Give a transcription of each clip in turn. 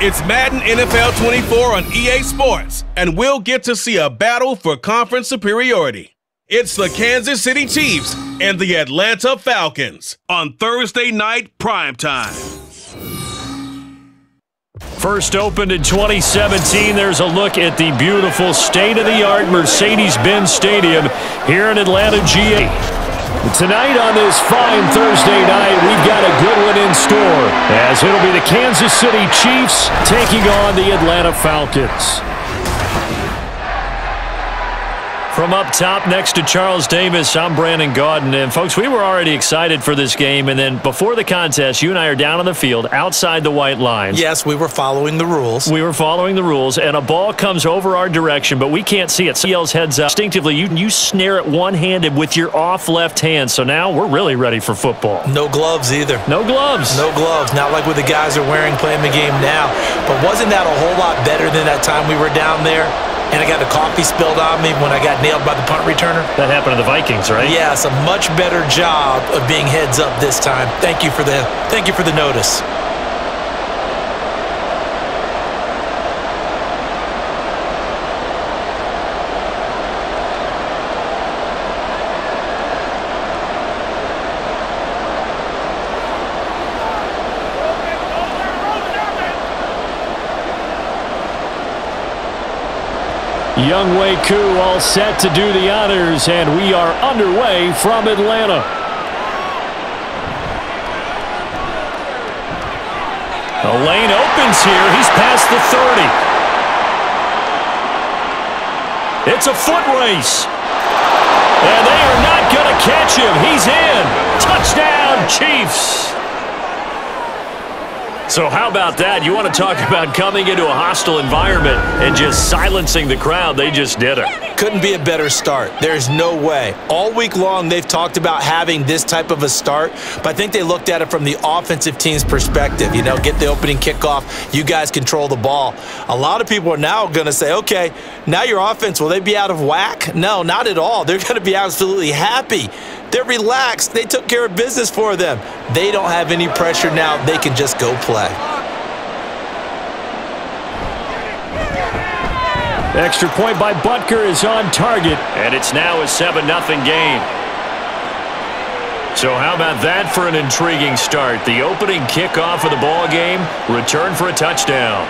It's Madden NFL 24 on EA Sports, and we'll get to see a battle for conference superiority. It's the Kansas City Chiefs and the Atlanta Falcons on Thursday night primetime. First opened in 2017, there's a look at the beautiful state-of-the-art Mercedes-Benz Stadium here in Atlanta, GA. Tonight on this fine Thursday night, we've got a good one in store, as it'll be the Kansas City Chiefs taking on the Atlanta Falcons. From up top next to Charles Davis, I'm Brandon Gaudin. And, folks, we were already excited for this game. And then before the contest, you and I are down on the field outside the white lines. Yes, we were following the rules. We were following the rules, and a ball comes over our direction, but we can't see it. So he yells heads up. Instinctively, you snare it one-handed with your off left hand. So now we're really ready for football. No gloves either. No gloves. No gloves. Not like what the guys are wearing playing the game now. But wasn't that a whole lot better than that time we were down there? And I got the coffee spilled on me when I got nailed by the punt returner. That happened to the Vikings, right? Yes, a much better job of being heads up this time. Thank you for the notice. Young Wei Koo all set to do the honors, and we are underway from Atlanta. The lane opens here. He's past the 30. It's a foot race. And they are not going to catch him. He's in. Touchdown, Chiefs. So how about that? You want to talk about coming into a hostile environment and just silencing the crowd. They just did it. Couldn't be a better start. There's no way. All week long, they've talked about having this type of a start, but I think they looked at it from the offensive team's perspective. You know, get the opening kickoff. You guys control the ball. A lot of people are now going to say, okay, now your offense, will they be out of whack? No, not at all. They're going to be absolutely happy. They're relaxed. They took care of business for them. They don't have any pressure now. They can just go play. Extra point by Butker is on target, and it's now a 7-0 game. So how about that for an intriguing start? The opening kickoff of the ball game, return for a touchdown.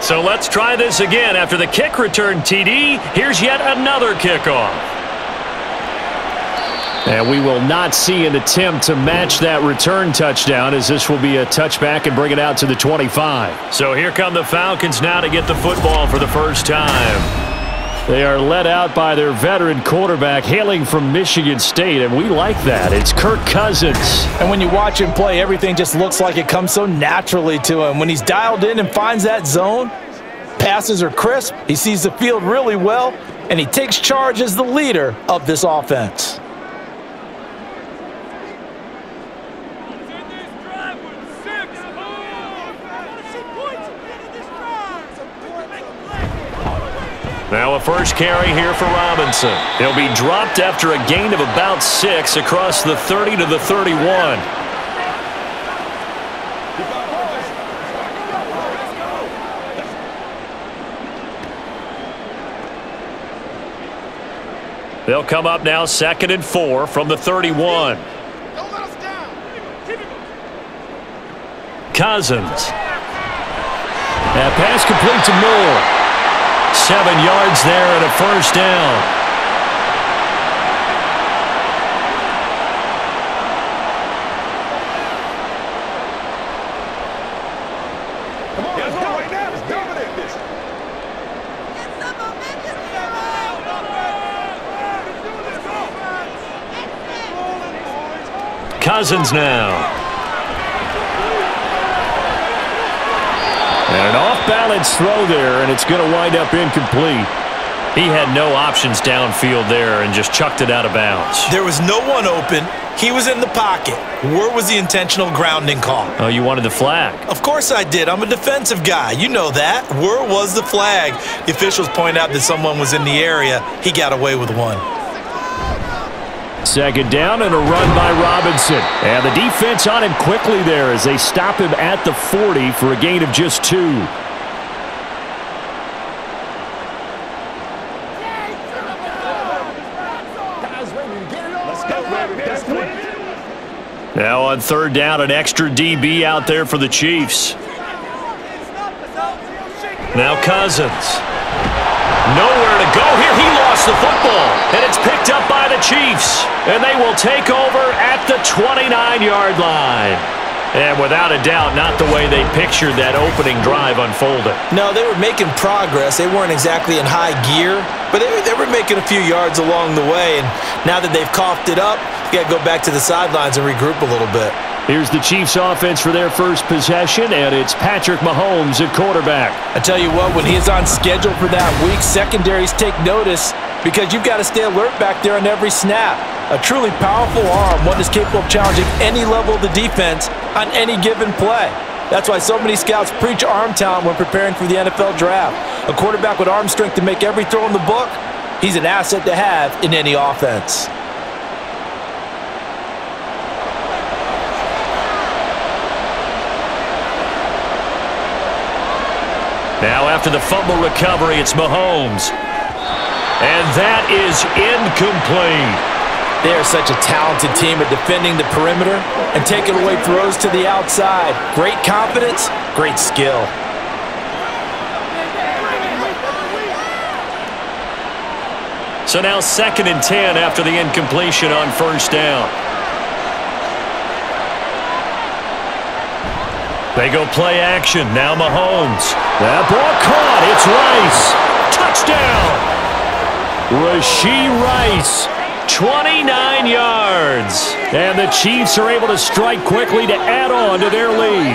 So let's try this again. After the kick return TD, here's yet another kickoff. And we will not see an attempt to match that return touchdown, as this will be a touchback and bring it out to the 25. So here come the Falcons now to get the football for the first time. They are led out by their veteran quarterback hailing from Michigan State, and we like that. It's Kirk Cousins. And when you watch him play, everything just looks like it comes so naturally to him. When he's dialed in and finds that zone, passes are crisp, he sees the field really well, and he takes charge as the leader of this offense. Now a first carry here for Robinson. He'll be dropped after a gain of about 6 across the 30 to the 31. They'll come up now 2nd and 4 from the 31. Cousins. That pass complete to Moore. 7 yards there and a first down. Cousins now. And an off-balance throw there, and it's going to wind up incomplete. He had no options downfield there and just chucked it out of bounds. There was no one open. He was in the pocket. Where was the intentional grounding call? Oh, you wanted the flag. Of course I did. I'm a defensive guy. You know that. Where was the flag? The officials point out that someone was in the area. He got away with one. Second down and a run by Robinson. And the defense on him quickly there as they stop him at the 40 for a gain of just 2. Now on third down, an extra DB out there for the Chiefs. Now Cousins. Nowhere to go here. He lost the football, and it's picked up by the Chiefs. And they will take over at the 29-yard line. And without a doubt, not the way they pictured that opening drive unfolding. No, they were making progress. They weren't exactly in high gear, but they were making a few yards along the way. And now that they've coughed it up, you got to go back to the sidelines and regroup a little bit. Here's the Chiefs offense for their first possession, and it's Patrick Mahomes at quarterback. I tell you what, when he is on schedule for that week, secondaries take notice because you've got to stay alert back there on every snap. A truly powerful arm, one that's capable of challenging any level of the defense on any given play. That's why so many scouts preach arm talent when preparing for the NFL draft. A quarterback with arm strength to make every throw in the book, he's an asset to have in any offense. Now after the fumble recovery, it's Mahomes. And that is incomplete. They are such a talented team at defending the perimeter and taking away throws to the outside. Great confidence, great skill. So now 2nd and 10 after the incompletion on first down. They go play action. Now Mahomes. That ball caught. It's Rice. Touchdown. Rashee Rice. 29 yards. And the Chiefs are able to strike quickly to add on to their lead.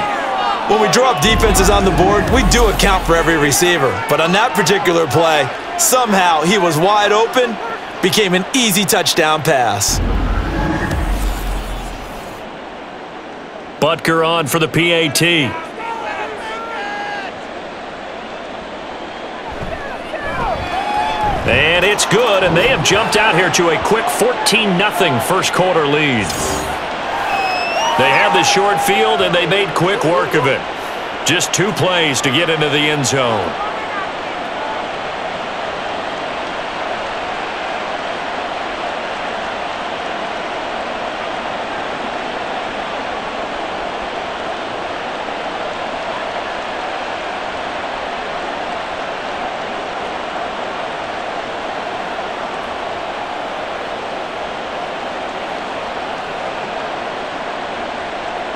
When we drop defenses on the board, we do account for every receiver. But on that particular play, somehow he was wide open, became an easy touchdown pass. Butker on for the PAT. And it's good, and they have jumped out here to a quick 14-0 first quarter lead. They have the short field, and they made quick work of it. Just 2 plays to get into the end zone.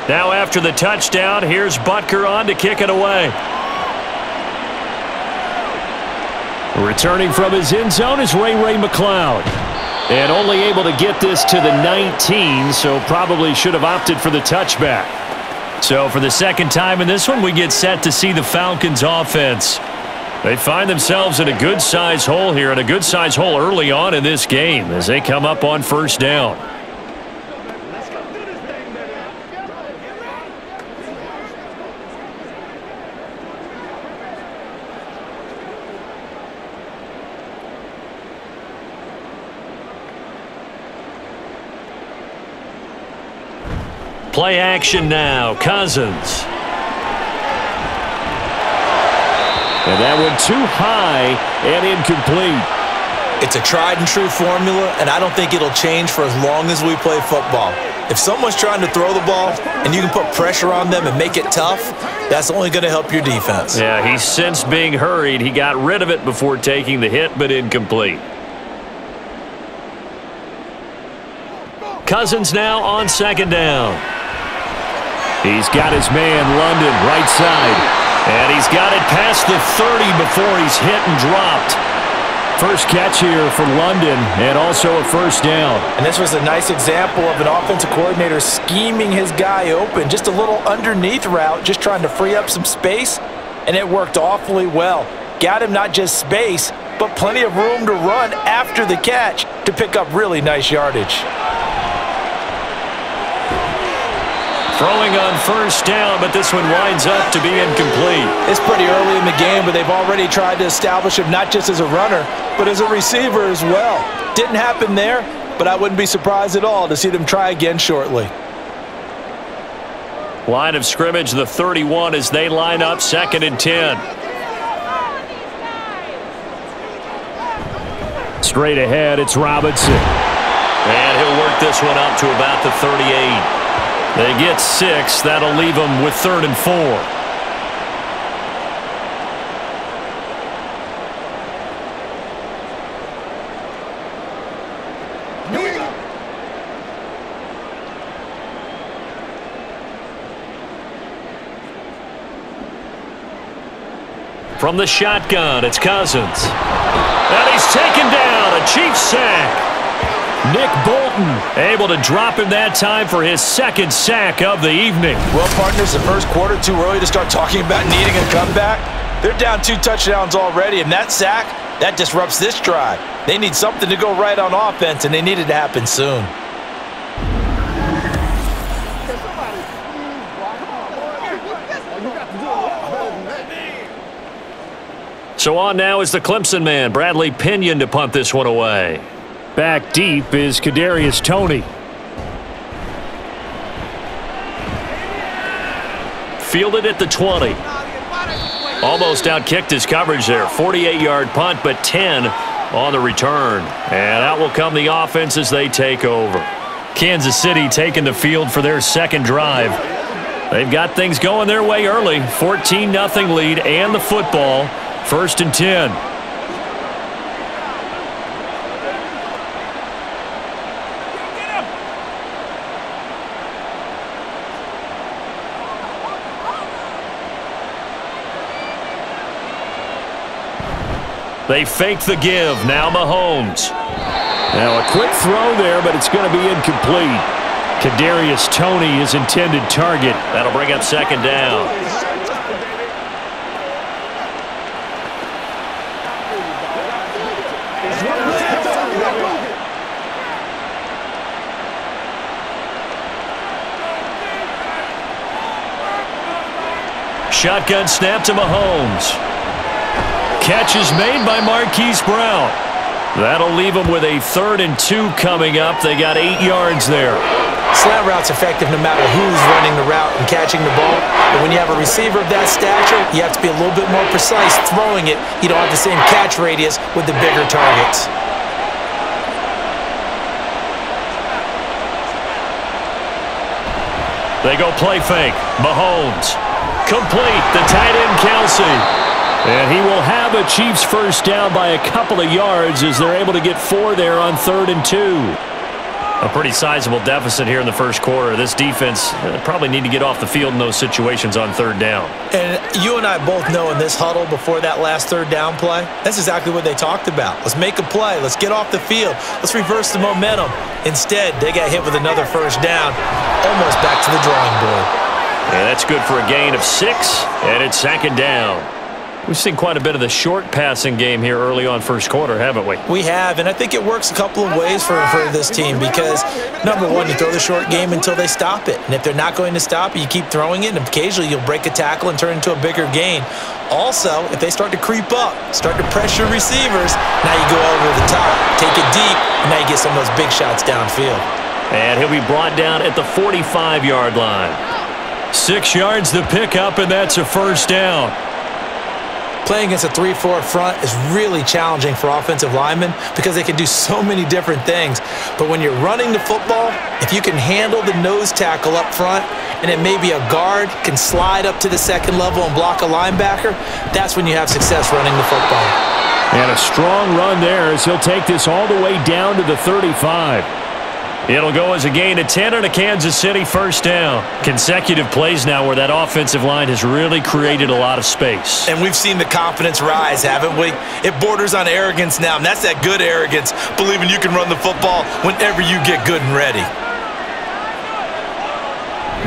Now after the touchdown, here's Butker on to kick it away. Returning from his end zone is Ray McCloud. And only able to get this to the 19, so probably should have opted for the touchback. So for the second time in this one, we get set to see the Falcons offense. They find themselves in a good-sized hole here, and a good-sized hole early on in this game as they come up on first down. Play action now. Cousins. And that went too high and incomplete. It's a tried and true formula, and I don't think it'll change for as long as we play football. If someone's trying to throw the ball and you can put pressure on them and make it tough, that's only going to help your defense. Yeah, he's since being hurried. He got rid of it before taking the hit, but incomplete. Cousins now on second down. He's got his man, London, right side. And he's got it past the 30 before he's hit and dropped. First catch here for London, and also a first down. And this was a nice example of an offensive coordinator scheming his guy open. Just a little underneath route, just trying to free up some space. and it worked awfully well. Got him not just space, but plenty of room to run after the catch to pick up really nice yardage. Throwing on first down, but this one winds up to be incomplete. It's pretty early in the game, but they've already tried to establish him not just as a runner, but as a receiver as well. Didn't happen there, but I wouldn't be surprised at all to see them try again shortly. Line of scrimmage, the 31 as they line up, 2nd and 10. Straight ahead, it's Robinson. And he'll work this one up to about the 38. They get 6. That'll leave them with 3rd and 4. From the shotgun, it's Cousins. And he's taken down, a Chiefs sack. Nick Bolton able to drop him that time for his 2nd sack of the evening. Well, partners, the first quarter too early to start talking about needing a comeback. They're down 2 touchdowns already, and that sack, that disrupts this drive. They need something to go right on offense, and they need it to happen soon. So on now is the Clemson man, Bradley Pinion, to punt this one away. Back deep is Kadarius Toney. Fielded at the 20. Almost outkicked his coverage there. 48-yard punt, but 10 on the return. And out will come the offense as they take over. Kansas City taking the field for their 2nd drive. They've got things going their way early. 14-0 lead and the football. 1st and 10. They fake the give. Now Mahomes. Now a quick throw there, but it's going to be incomplete. Kadarius Toney is intended target. That'll bring up 2nd down. Shotgun snap to Mahomes. Catch is made by Marquise Brown. That'll leave them with a 3rd and 2 coming up. They got 8 yards there. Slant route's effective no matter who's running the route and catching the ball. But when you have a receiver of that stature, you have to be a little bit more precise throwing it. You don't have the same catch radius with the bigger targets. They go play fake. Mahomes. Complete. The tight end, Kelsey. And he will have a Chiefs 1st down by a couple of yards as they're able to get 4 there on 3rd and 2. A pretty sizable deficit here in the first quarter. This defense probably need to get off the field in those situations on 3rd down. And you and I both know in this huddle before that last 3rd down play, that's exactly what they talked about. Let's make a play. Let's get off the field. Let's reverse the momentum. Instead, they got hit with another 1st down, almost back to the drawing board. Yeah, that's good for a gain of 6, and it's 2nd down. We've seen quite a bit of the short passing game here early on first quarter, haven't we? We have, and I think it works a couple of ways for this team because, number one, you throw the short game until they stop it. And if they're not going to stop it, you keep throwing it, and occasionally you'll break a tackle and turn it into a bigger gain. Also, if they start to creep up, start to pressure receivers, now you go over the top, take it deep, and now you get some of those big shots downfield. And he'll be brought down at the 45-yard line. 6 yards to pick up, and that's a 1st down. Playing against a 3-4 front is really challenging for offensive linemen because they can do so many different things. But when you're running the football, if you can handle the nose tackle up front and then maybe a guard can slide up to the 2nd level and block a linebacker, that's when you have success running the football. And a strong run there as he'll take this all the way down to the 35. It'll go as a gain of 10 and a Kansas City 1st down. Consecutive plays now where that offensive line has really created a lot of space. And we've seen the confidence rise, haven't we? It borders on arrogance now, and that's that good arrogance, believing you can run the football whenever you get good and ready.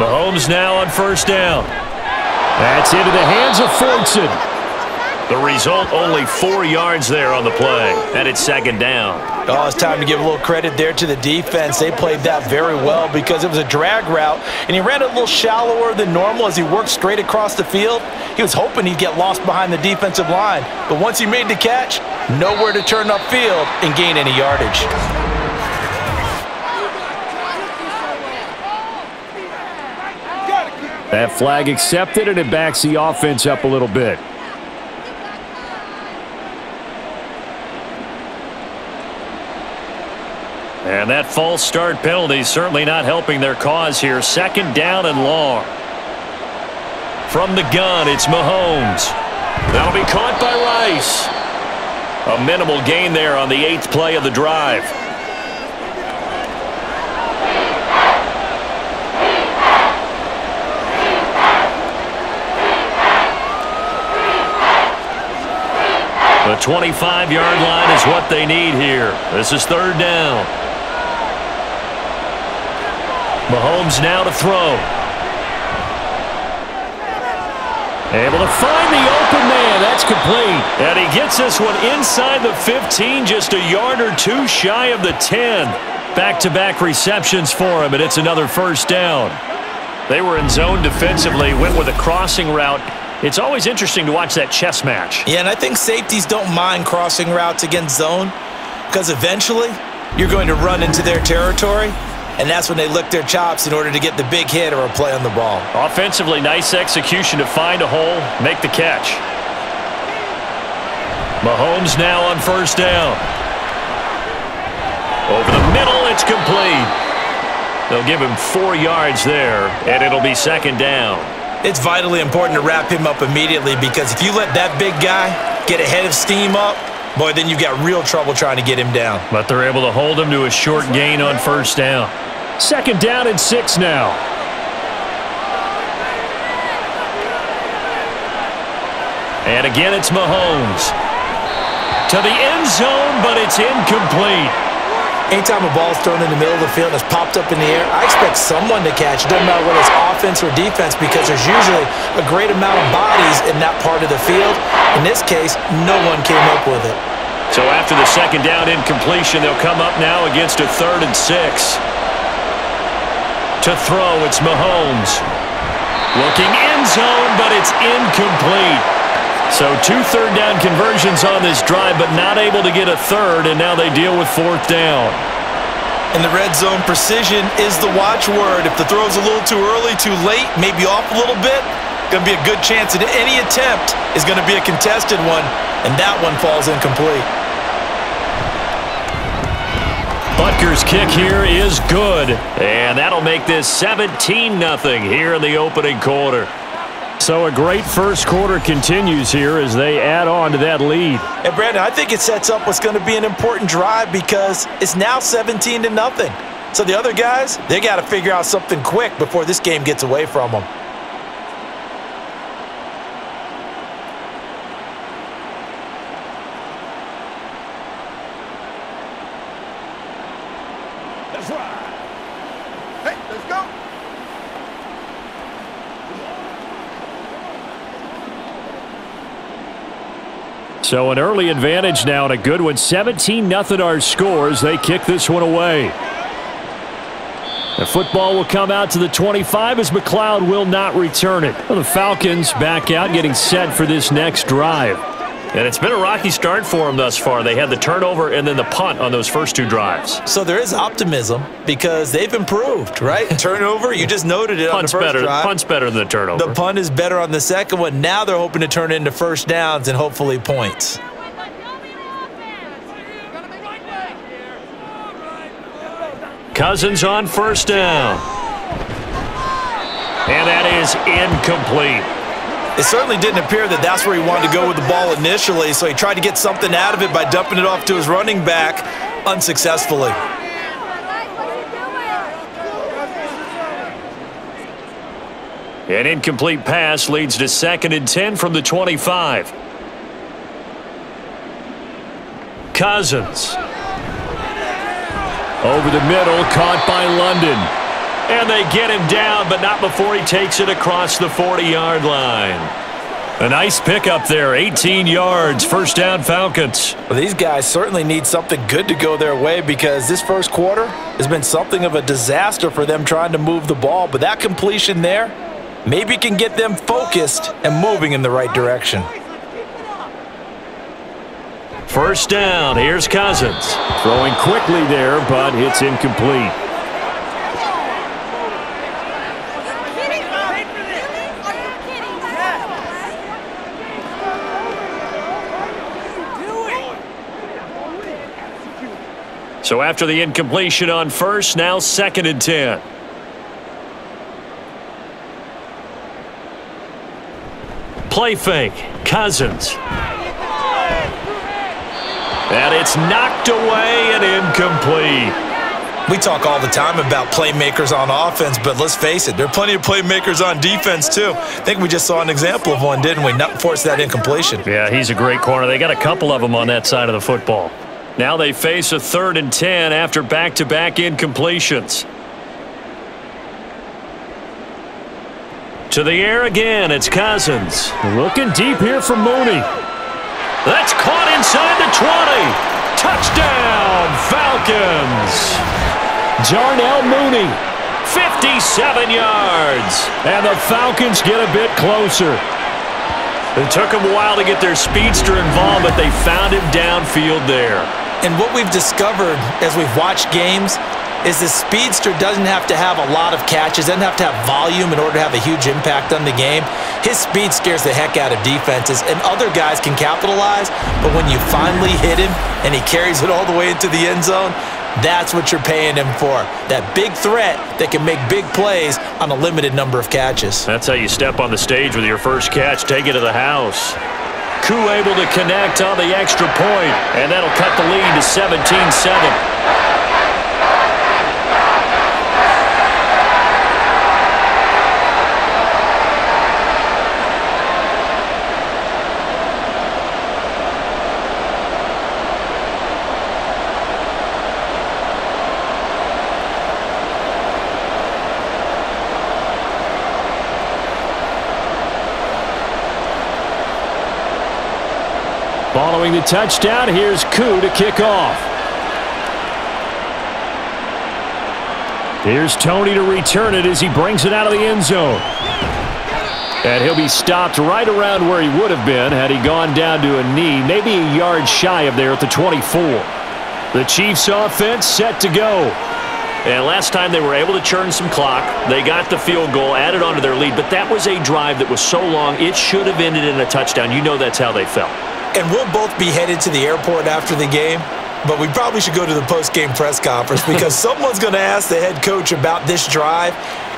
Mahomes now on 1st down. That's into the hands of Fortson. The result, only 4 yards there on the play, and it's second down. Oh, it's time to give a little credit there to the defense. They played that very well because it was a drag route, and he ran it a little shallower than normal as he worked straight across the field. He was hoping he'd get lost behind the defensive line, but once he made the catch, nowhere to turn upfield and gain any yardage. That flag accepted, and it backs the offense up a little bit. And that false start penalty certainly not helping their cause here. Second down and long. From the gun, it's Mahomes. That'll be caught by Rice. A minimal gain there on the 8th play of the drive. The 25-yard line is what they need here. This is third down. Mahomes now to throw. Able to find the open man. That's complete. And he gets this one inside the 15, just a yard or two shy of the 10. Back-to-back receptions for him, and it's another first down. They were in zone defensively, went with a crossing route. It's always interesting to watch that chess match. Yeah, and I think safeties don't mind crossing routes against zone because eventually you're going to run into their territory, and that's when they lick their chops in order to get the big hit or a play on the ball. Offensively, nice execution to find a hole, make the catch. Mahomes now on first down. Over the middle, it's complete. They'll give him 4 yards there, and it'll be second down. It's vitally important to wrap him up immediately because if you let that big guy get ahead of steam up, boy, then you've got real trouble trying to get him down. But they're able to hold him to a short gain on first down. Second down and 6 now. And again, it's Mahomes. To the end zone, but it's incomplete. Anytime a ball's thrown in the middle of the field and it's popped up in the air, I expect someone to catch. It doesn't matter whether it's offense or defense because there's usually a great amount of bodies in that part of the field. In this case, no one came up with it. So after the second down incompletion, they'll come up now against a 3rd and 6. To throw, it's Mahomes. Looking end zone, but it's incomplete. So 2 third-down conversions on this drive, but not able to get a third, and now they deal with 4th down. In the red zone, precision is the watchword. If the throw's a little too early, too late, maybe off a little bit, going to be a good chance that any attempt is going to be a contested one, and that one falls incomplete. Butker's kick here is good, and that'll make this 17-0 here in the opening quarter. So a great first quarter continues here as they add on to that lead. And Brandon, I think it sets up what's going to be an important drive because it's now 17-0. So the other guys, they got to figure out something quick before this game gets away from them. That's right. Hey, let's go. So an early advantage now and a good one. 17-0 our scores. They kick this one away. The football will come out to the 25 as McLeod will not return it. Well, the Falcons back out getting set for this next drive. And it's been a rocky start for them thus far. They had the turnover and then the punt on those first 2 drives. So there is optimism because they've improved, right? Turnover, you just noted it on the first drive. Punt's better than the turnover. The punt is better on the second one. Now they're hoping to turn it into first downs and hopefully points. Cousins on first down. And that is incomplete. It certainly didn't appear that that's where he wanted to go with the ball initially, so he tried to get something out of it by dumping it off to his running back unsuccessfully. An incomplete pass leads to 2nd and 10 from the 25. Cousins. Over the middle, caught by London. And they get him down, but not before he takes it across the 40-yard line. A nice pickup there, 18 yards, first down Falcons. Well, these guys certainly need something good to go their way because this first quarter has been something of a disaster for them trying to move the ball. But that completion there maybe can get them focused and moving in the right direction. First down, here's Cousins. Throwing quickly there, but it's incomplete. So after the incompletion on first, now 2nd and 10. Play fake, Cousins. And it's knocked away and incomplete. We talk all the time about playmakers on offense, but let's face it, there are plenty of playmakers on defense too. I think we just saw an example of one, didn't we? Not force that incompletion. Yeah, he's a great corner. They got a couple of them on that side of the football. Now they face a 3rd and 10 after back-to-back incompletions. To the air again, it's Cousins. Looking deep here for Mooney. That's caught inside the 20. Touchdown, Falcons. Darnell Mooney, 57 yards. And the Falcons get a bit closer. It took them a while to get their speedster involved, but they found him downfield there. And what we've discovered as we've watched games is the speedster doesn't have to have a lot of catches, doesn't have to have volume in order to have a huge impact on the game. His speed scares the heck out of defenses, and other guys can capitalize, but when you finally hit him and he carries it all the way into the end zone, that's what you're paying him for. That big threat that can make big plays on a limited number of catches. That's how you step on the stage with your first catch. Take it to the house. Koo able to connect on the extra point, and that'll cut the lead to 17-7. Following the touchdown, here's Koo to kick off. Here's Tony to return it as he brings it out of the end zone. And he'll be stopped right around where he would have been had he gone down to a knee, maybe a yard shy of there at the 24. The Chiefs offense set to go. And last time they were able to churn some clock. They got the field goal, added on to their lead, but that was a drive that was so long it should have ended in a touchdown. You know that's how they felt. And we'll both be headed to the airport after the game, but we probably should go to the post-game press conference because someone's going to ask the head coach about this drive,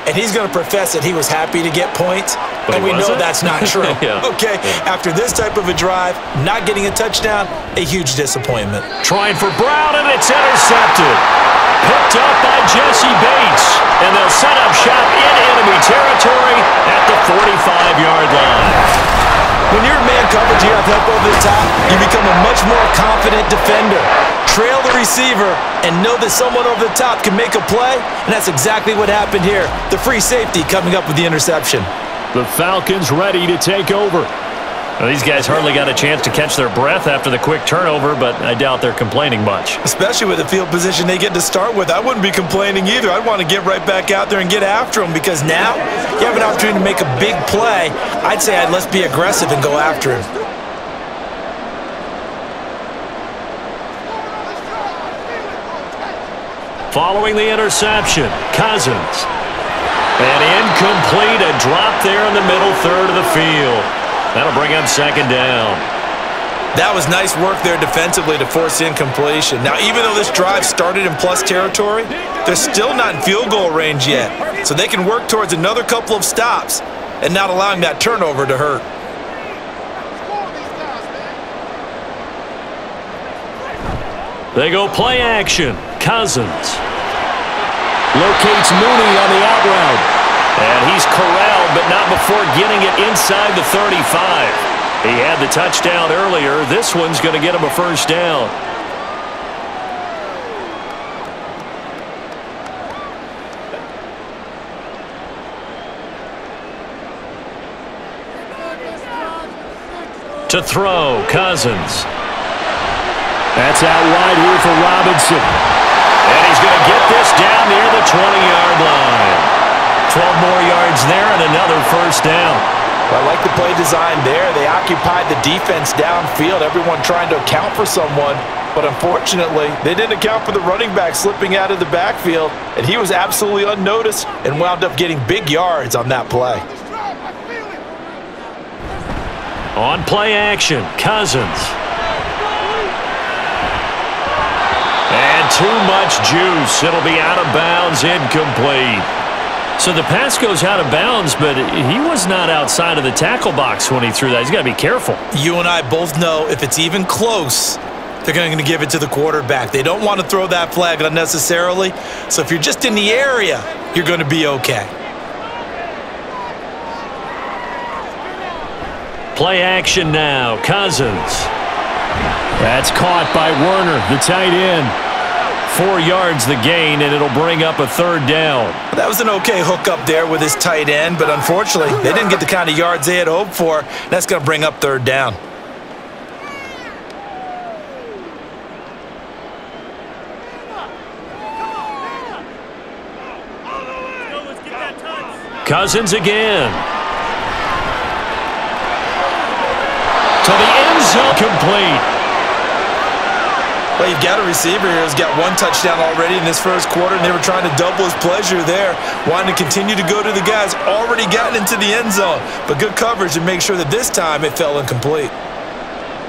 and he's going to profess that he was happy to get points, but we know that's not true. Okay, after this type of a drive, not getting a touchdown, a huge disappointment. Trying for Brown, and it's intercepted. Picked up by Jesse Bates, and they'll set up shop in enemy territory at the 45-yard line. When you're in man coverage, you have help over the top, you become a much more confident defender. Trail the receiver and know that someone over the top can make a play, and that's exactly what happened here. The free safety coming up with the interception. The Falcons ready to take over. Well, these guys hardly got a chance to catch their breath after the quick turnover, but I doubt they're complaining much. Especially with the field position they get to start with. I wouldn't be complaining either. I'd want to get right back out there and get after them because now you have an opportunity to make a big play. I'd say let's be aggressive and go after him. Following the interception, Cousins. And incomplete, a drop there in the middle third of the field. That'll bring up 2nd down. That was nice work there defensively to force incompletion. Now, even though this drive started in plus territory, they're still not in field goal range yet. So they can work towards another couple of stops and not allowing that turnover to hurt. They go play action. Cousins locates Mooney on the out route. And he's corralled, but not before getting it inside the 35. He had the touchdown earlier. This one's going to get him a first down. To throw, Cousins. That's out wide here for Robinson. And he's going to get this down near the 20-yard line. 12 more yards there and another first down. I like the play design there. They occupied the defense downfield, everyone trying to account for someone. But unfortunately, they didn't account for the running back slipping out of the backfield, and he was absolutely unnoticed and wound up getting big yards on that play. On play action, Cousins. And too much juice. It'll be out of bounds, incomplete. So the pass goes out of bounds, but he was not outside of the tackle box when he threw that. He's got to be careful. You and I both know if it's even close, they're going to give it to the quarterback. They don't want to throw that flag unnecessarily. So if you're just in the area, you're going to be okay. Play action now. Cousins. That's caught by Werner, the tight end. 4 yards the gain, and it'll bring up a third down. That was an okay hookup there with his tight end, but unfortunately, they didn't get the kind of yards they had hoped for. That's going to bring up third down. Cousins again. To the end zone, complete. Well, you've got a receiver here who's got one touchdown already in this first quarter, and they were trying to double his pleasure there, wanting to continue to go to the guys already gotten into the end zone. But good coverage to make sure that this time it fell incomplete.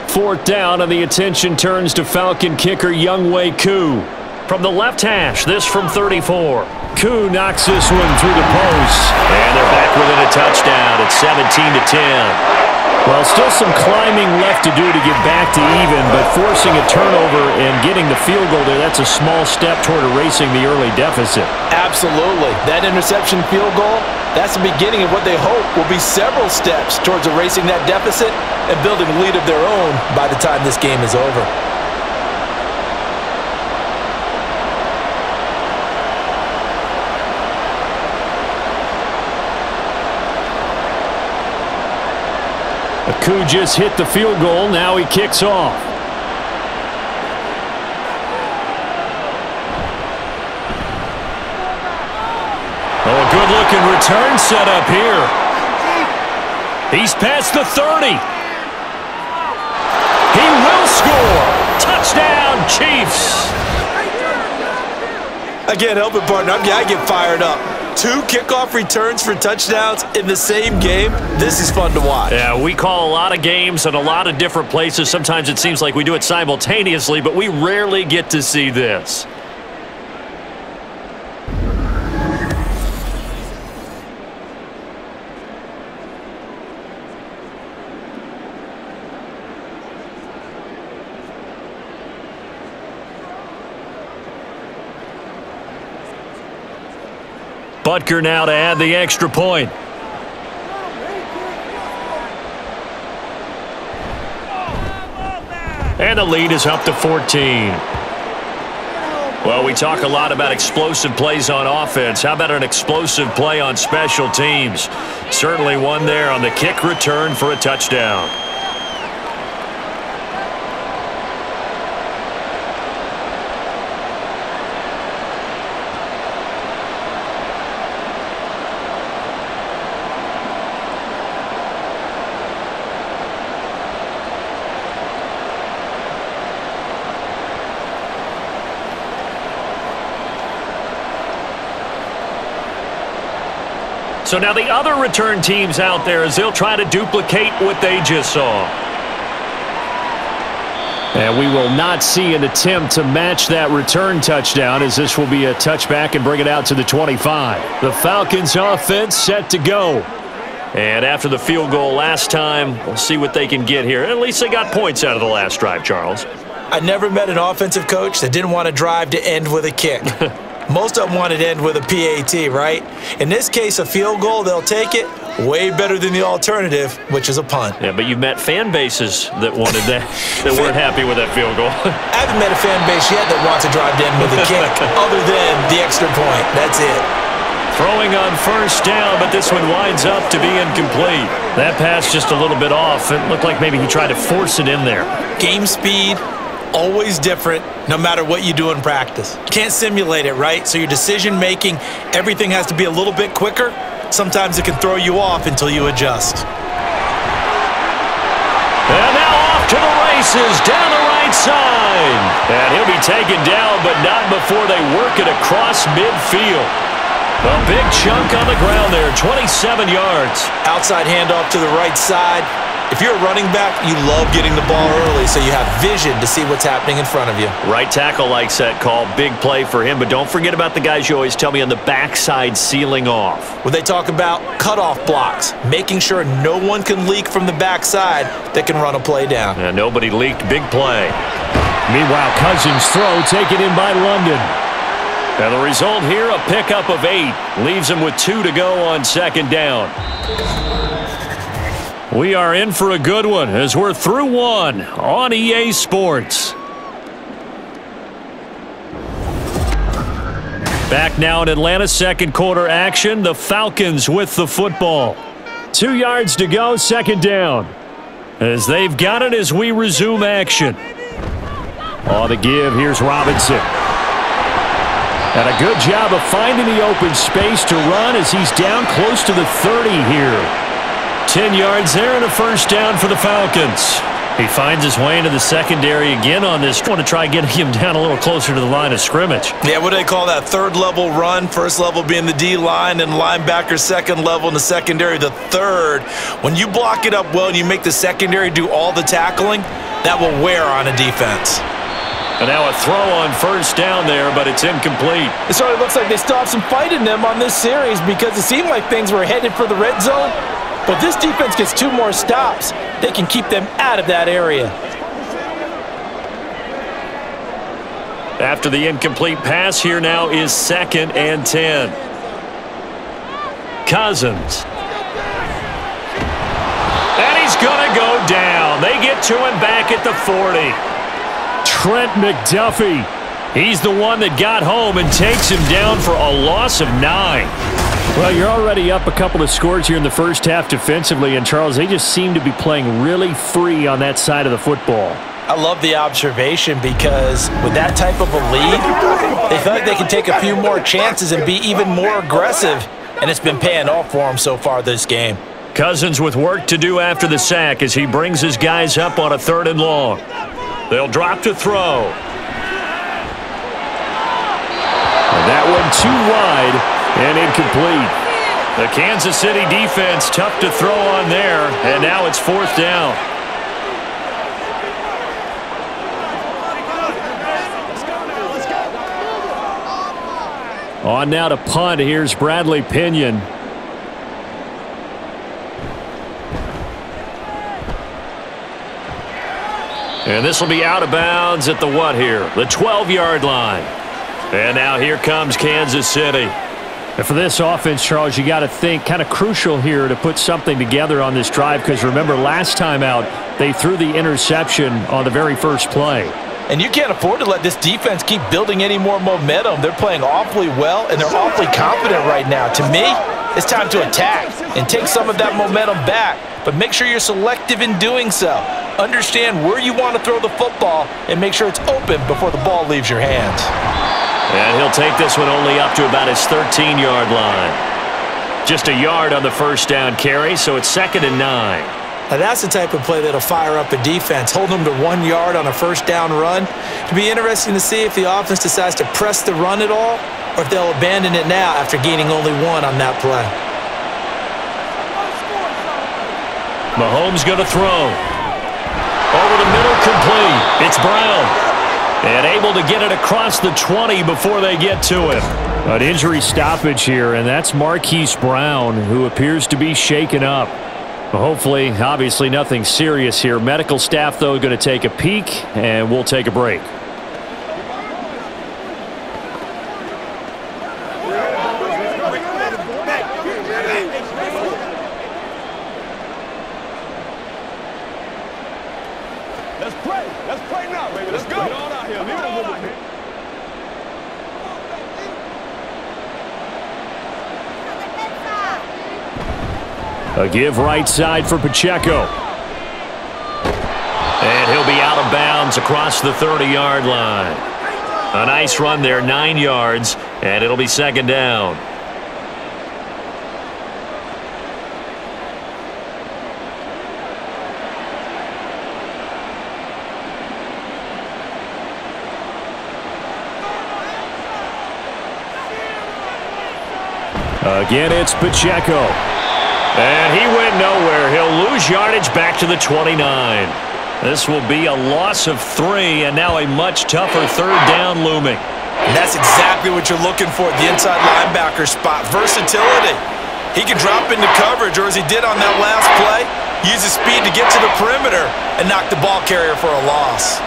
Fourth down, and the attention turns to Falcon kicker Younghoe Koo. From the left hash, this from 34. Koo knocks this one through the post. And they're back within a touchdown at 17-10. Well, still some climbing left to do to get back to even, but forcing a turnover and getting the field goal there, that's a small step toward erasing the early deficit. Absolutely. That interception field goal, that's the beginning of what they hope will be several steps towards erasing that deficit and building a lead of their own by the time this game is over. Koo just hit the field goal. Now he kicks off. Oh, a good-looking return set up here. He's past the 30. He will score. Touchdown, Chiefs. I can't help it, partner. I get fired up. 2 kickoff returns for touchdowns in the same game. This is fun to watch. Yeah, we call a lot of games in a lot of different places. Sometimes it seems like we do it simultaneously, but we rarely get to see this. Butker now to add the extra point. And the lead is up to 14. Well, we talk a lot about explosive plays on offense. How about an explosive play on special teams? Certainly one there on the kick return for a touchdown. So now the other return teams out there as they'll try to duplicate what they just saw. And we will not see an attempt to match that return touchdown as this will be a touchback and bring it out to the 25. The Falcons offense set to go. And after the field goal last time, we'll see what they can get here. At least they got points out of the last drive, Charles. I never met an offensive coach that didn't want to drive to end with a kick. Most of them wanted to end with a PAT, right? In this case, a field goal, they'll take it. Way better than the alternative, which is a punt. Yeah, but you've met fan bases that wanted that, that weren't happy with that field goal. I haven't met a fan base yet that wants to drive to end with a kick other than the extra point. That's it. Throwing on first down, but this one winds up to be incomplete. That pass just a little bit off. It looked like maybe he tried to force it in there. Game speed, always different, no matter what you do in practice. You can't simulate it, right? So your decision-making, everything has to be a little bit quicker. Sometimes it can throw you off until you adjust. And now off to the races, down the right side. And he'll be taken down, but not before they work it across midfield. A big chunk on the ground there, 27 yards. Outside handoff to the right side. If you're a running back, you love getting the ball early so you have vision to see what's happening in front of you. Right tackle likes that call. Big play for him, but don't forget about the guys you always tell me on the backside sealing off. When they talk about cutoff blocks, making sure no one can leak from the backside that can run a play down. And nobody leaked. Big play. Meanwhile, Cousins' throw taken in by London. And the result here, a pickup of 8. Leaves him with 2 to go on second down. We are in for a good one as we're through one on EA Sports. Back now in Atlanta, second quarter action. The Falcons with the football. 2 yards to go, second down. As they've got it as we resume action. On the give, here's Robinson. And a good job of finding the open space to run as he's down close to the 30 here. 10 yards there and a first down for the Falcons. He finds his way into the secondary again on this. Want to try getting him down a little closer to the line of scrimmage. Yeah, what do they call that? Third level run. First level being the D-line and linebacker. Second level in the secondary, the third. When you block it up well and you make the secondary do all the tackling, that will wear on a defense. And now a throw on first down there, but it's incomplete. It sort of looks like they still have some fight in them on this series because it seemed like things were headed for the red zone. But this defense gets 2 more stops. They can keep them out of that area. After the incomplete pass, here now is 2nd and 10. Cousins. And he's going to go down. They get to him back at the 40. Trent McDuffie. He's the one that got home and takes him down for a loss of 9. Well, you're already up a couple of scores here in the first half defensively, and Charles, they just seem to be playing really free on that side of the football. I love the observation because with that type of a lead, they feel like they can take a few more chances and be even more aggressive, and it's been paying off for them so far this game. Cousins with work to do after the sack as he brings his guys up on a 3rd and long. They'll drop to throw. And that one too wide and incomplete. The Kansas City defense tough to throw on there, and now it's 4th down. On now to punt. Here's Bradley Pinion. And this will be out of bounds at the what here? The 12-yard line. And now here comes Kansas City. And for this offense, Charles, you got to think kind of crucial here to put something together on this drive because remember last time out they threw the interception on the very first play. And you can't afford to let this defense keep building any more momentum. They're playing awfully well, and they're awfully confident right now. To me, it's time to attack and take some of that momentum back, but make sure you're selective in doing so. Understand where you want to throw the football and make sure it's open before the ball leaves your hands. And he'll take this one only up to about his 13-yard line. Just a yard on the first down carry, so it's 2nd and 9. Now that's the type of play that'll fire up a defense, hold them to 1 yard on a first down run. It'll be interesting to see if the offense decides to press the run at all or if they'll abandon it now after gaining only 1 on that play. Mahomes going to throw. Over the middle, complete. It's Brown. And able to get it across the 20 before they get to him. An injury stoppage here, and that's Marquise Brown, who appears to be shaken up. Hopefully, obviously nothing serious here. Medical staff, though, going to take a peek, and we'll take a break. Let's play now, baby. Let's go. Leave it all out here. Leave it all out here. A give right side for Pacheco. And he'll be out of bounds across the 30-yard line. A nice run there, 9 yards, and it'll be second down. Again, it's Pacheco. And he went nowhere. He'll lose yardage back to the 29. This will be a loss of 3, and now a much tougher third down looming. And that's exactly what you're looking for at the inside linebacker spot. Versatility. He can drop into coverage, or as he did on that last play, use his speed to get to the perimeter and knock the ball carrier for a loss.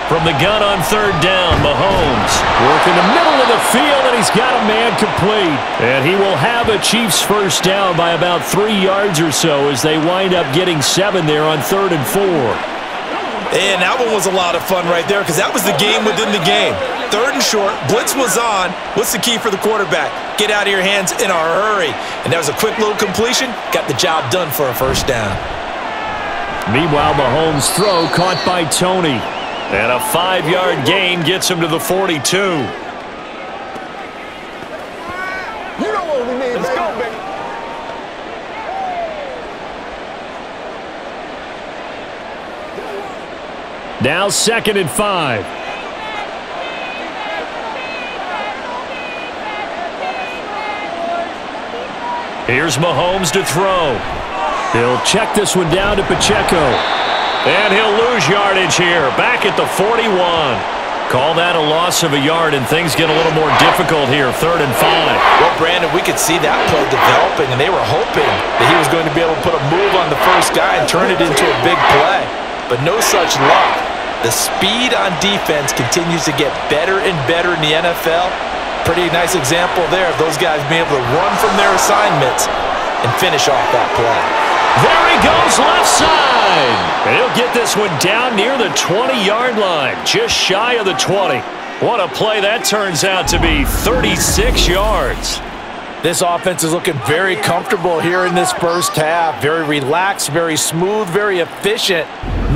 From the gun on third down, Mahomes working the middle of the field, and he's got a man complete. And he will have a Chiefs first down by about 3 yards or so as they wind up getting 7 there on 3rd and 4. And that one was a lot of fun right there because that was the game within the game. 3rd and short, blitz was on. What's the key for the quarterback? Get out of your hands in a hurry. And that was a quick little completion. Got the job done for a first down. Meanwhile, Mahomes' throw caught by Tony. And a 5-yard gain gets him to the 42. You know what we need. Let's go, baby. Now 2nd and 5. Here's Mahomes to throw. He'll check this one down to Pacheco. And he'll lose yardage here, back at the 41. Call that a loss of a yard, and things get a little more difficult here, 3rd and 5. Well, Brandon, we could see that play developing, and they were hoping that he was going to be able to put a move on the first guy and turn it into a big play. But no such luck. The speed on defense continues to get better and better in the NFL. Pretty nice example there of those guys being able to run from their assignments and finish off that play. There he goes, left side. And he'll get this one down near the 20-yard line, just shy of the 20. What a play that turns out to be, 36 yards. This offense is looking very comfortable here in this first half. Very relaxed, very smooth, very efficient.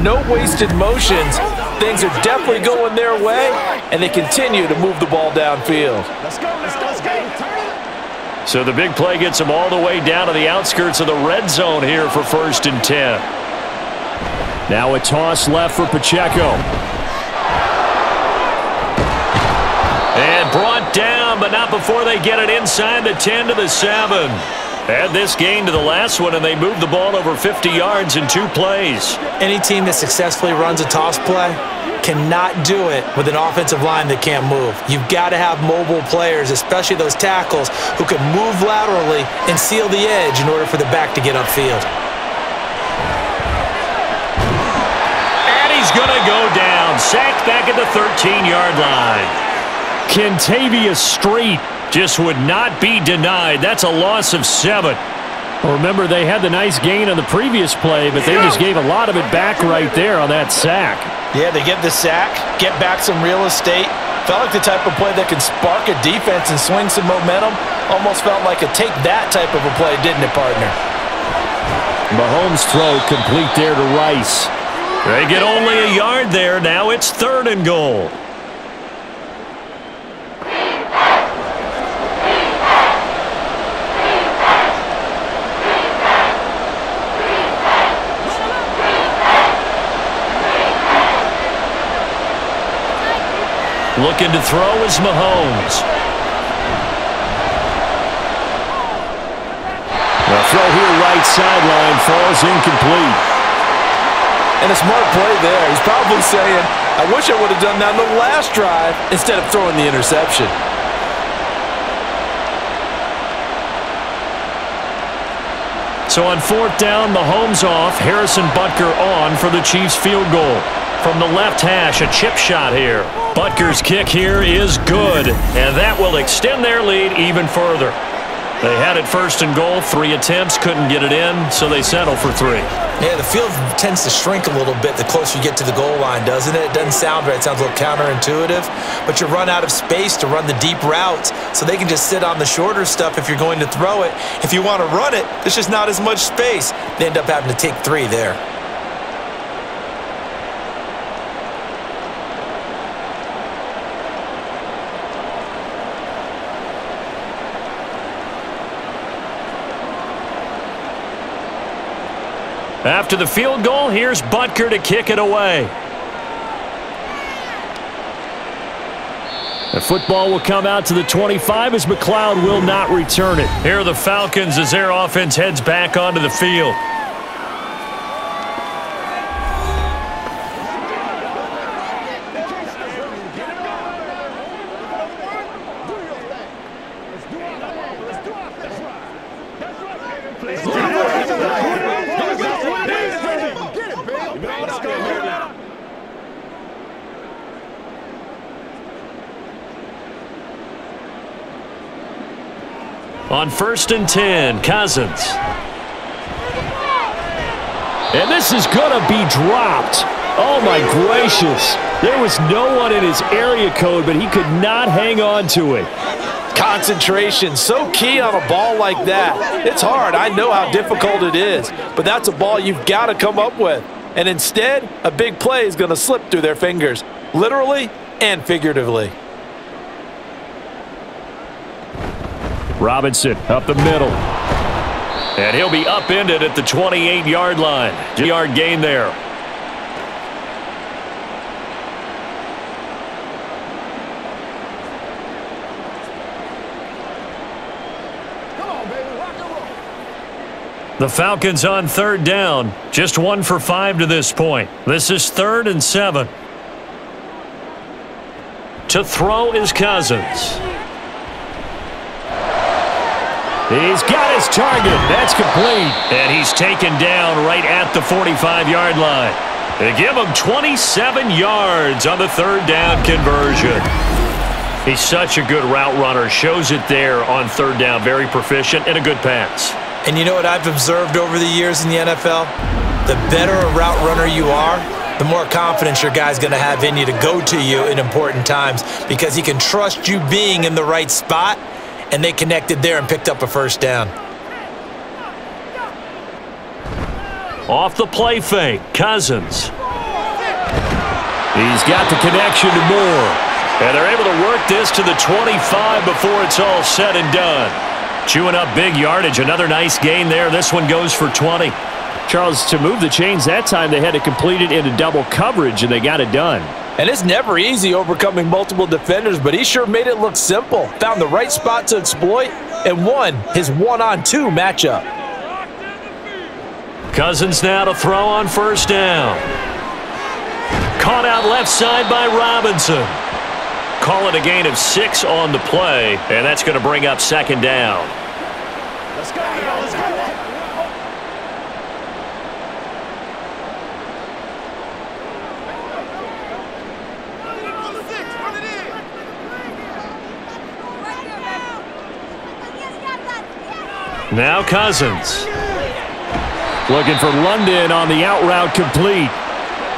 No wasted motions. Things are definitely going their way, and they continue to move the ball downfield. Let's go, let's go, let's go. So the big play gets him all the way down to the outskirts of the red zone here for 1st and 10. Now a toss left for Pacheco. And brought down, but not before they get it inside the 10 to the 7. Add this gain to the last one, and they move the ball over 50 yards in 2 plays. Any team that successfully runs a toss play cannot do it with an offensive line that can't move. You've got to have mobile players, especially those tackles, who can move laterally and seal the edge in order for the back to get upfield. And he's going to go down. Sacked back at the 13-yard line. Kentavious Street just would not be denied. That's a loss of 7. Remember, they had the nice gain on the previous play, but they just gave a lot of it back right there on that sack. Yeah, they get the sack, get back some real estate. Felt like the type of play that can spark a defense and swing some momentum. Almost felt like a take-that type of a play, didn't it, partner? Mahomes' throw complete there to Rice. They get only a yard there. Now it's 3rd and goal. Looking to throw is Mahomes. The throw here right sideline falls incomplete. And a smart play there. He's probably saying, I wish I would have done that on the last drive instead of throwing the interception. So on 4th down, Mahomes off, Harrison Butker on for the Chiefs field goal. From the left hash, a chip shot here. Butker's kick here is good, and that will extend their lead even further. They had it first and goal, 3 attempts, couldn't get it in, so they settle for 3. Yeah, the field tends to shrink a little bit the closer you get to the goal line, doesn't it? It doesn't sound right. It sounds a little counterintuitive, but you run out of space to run the deep routes, so they can just sit on the shorter stuff if you're going to throw it. If you want to run it, there's just not as much space. They end up having to take 3 there. After the field goal, here's Butker to kick it away. The football will come out to the 25 as McLeod will not return it. Here are the Falcons as their offense heads back onto the field. On 1st and 10, Cousins. And this is going to be dropped. Oh, my gracious. There was no one in his area code, but he could not hang on to it. Concentration, so key on a ball like that. It's hard. I know how difficult it is, but that's a ball you've got to come up with. And instead, a big play is going to slip through their fingers, literally and figuratively. Robinson up the middle. And he'll be upended at the 28-yard line. 2-yard gain there. Come on, baby. Rock and roll. The Falcons on 3rd down. Just 1 for 5 to this point. This is 3rd and 7. To throw is Cousins. He's got his target. That's complete. And he's taken down right at the 45-yard line. They give him 27 yards on the 3rd down conversion. He's such a good route runner. Shows it there on 3rd down. Very proficient and a good pass. And you know what I've observed over the years in the NFL? The better a route runner you are, the more confidence your guy's going to have in you to go to you in important times because he can trust you being in the right spot. And they connected there and picked up a 1st down. Off the play fake, Cousins. He's got the connection to Moore. And they're able to work this to the 25 before it's all said and done. Chewing up big yardage. Another nice gain there. This one goes for 20. Charles, to move the chains that time, they had to complete it into double coverage, and they got it done. And it's never easy overcoming multiple defenders, but he sure made it look simple. Found the right spot to exploit and won his 1-on-2 matchup. Cousins now to throw on 1st down. Caught out left side by Robinson. Call it a gain of 6 on the play, and that's going to bring up 2nd down. Let's go, let's go. Now Cousins. Looking for London on the out route complete.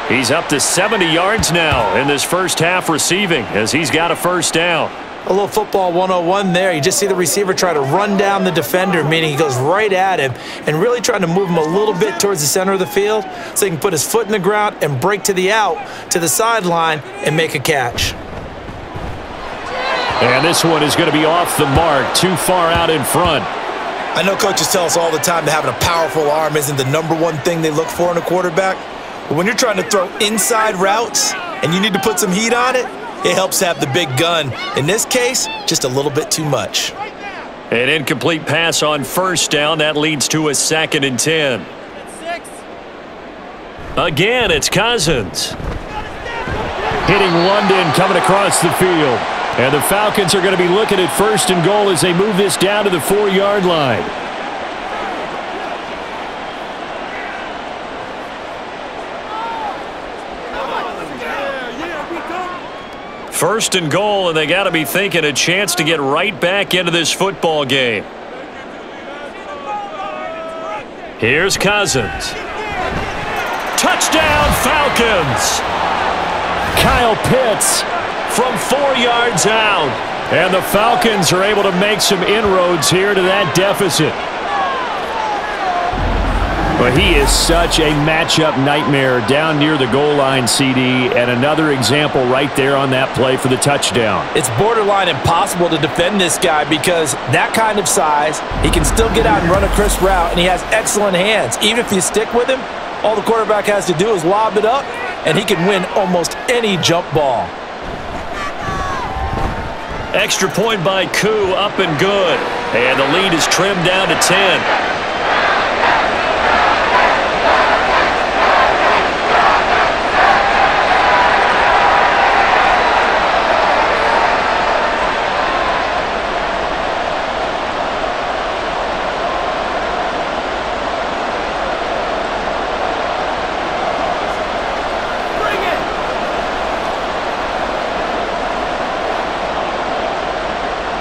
He's up to 70 yards now in this first half receiving as he's got a 1st down. A little football 101 there. You just see the receiver try to run down the defender, meaning he goes right at him and really trying to move him a little bit towards the center of the field so he can put his foot in the ground and break to the out, to the sideline, and make a catch. And this one is going to be off the mark, too far out in front. I know coaches tell us all the time that having a powerful arm isn't the #1 thing they look for in a quarterback. But when you're trying to throw inside routes and you need to put some heat on it, it helps have the big gun. In this case, just a little bit too much. An incomplete pass on 1st down. That leads to a 2nd and 10. Again, it's Cousins. Hitting London coming across the field. And the Falcons are going to be looking at 1st and goal as they move this down to the 4-yard line. First and goal, and they got to be thinking a chance to get right back into this football game. Here's Cousins. Touchdown, Falcons! Kyle Pitts from 4 yards out. And the Falcons are able to make some inroads here to that deficit. Well, he is such a matchup nightmare down near the goal line, CD, and another example right there on that play for the touchdown. It's borderline impossible to defend this guy because that kind of size, he can still get out and run a crisp route, and he has excellent hands. Even if you stick with him, all the quarterback has to do is lob it up, and he can win almost any jump ball. Extra point by Koo, up and good. And the lead is trimmed down to 10.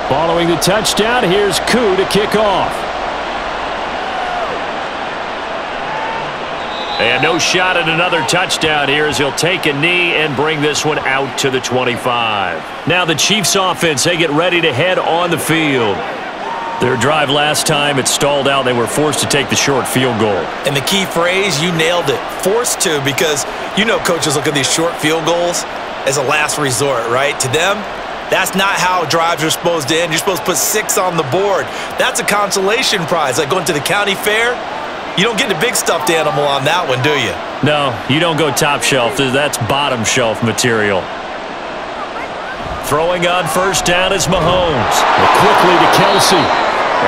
Following the touchdown, here's Koo to kick off. And no shot at another touchdown here as he'll take a knee and bring this one out to the 25. Now the Chiefs offense, they get ready to head on the field. Their drive last time, it stalled out. They were forced to take the short field goal. And the key phrase, you nailed it, forced to, because you know coaches look at these short field goals as a last resort, right? To them, that's not how drives are supposed to end. You're supposed to put 6 on the board. That's a consolation prize. Like going to the county fair, you don't get the big stuffed animal on that one, do you? No, you don't go top shelf. That's bottom shelf material. Throwing on first down is Mahomes. Quickly to Kelsey.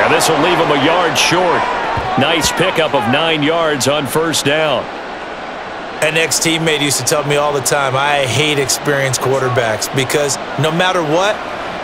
And this will leave him a yard short. Nice pickup of 9 yards on first down. An ex-teammate used to tell me all the time, I hate experienced quarterbacks because no matter what,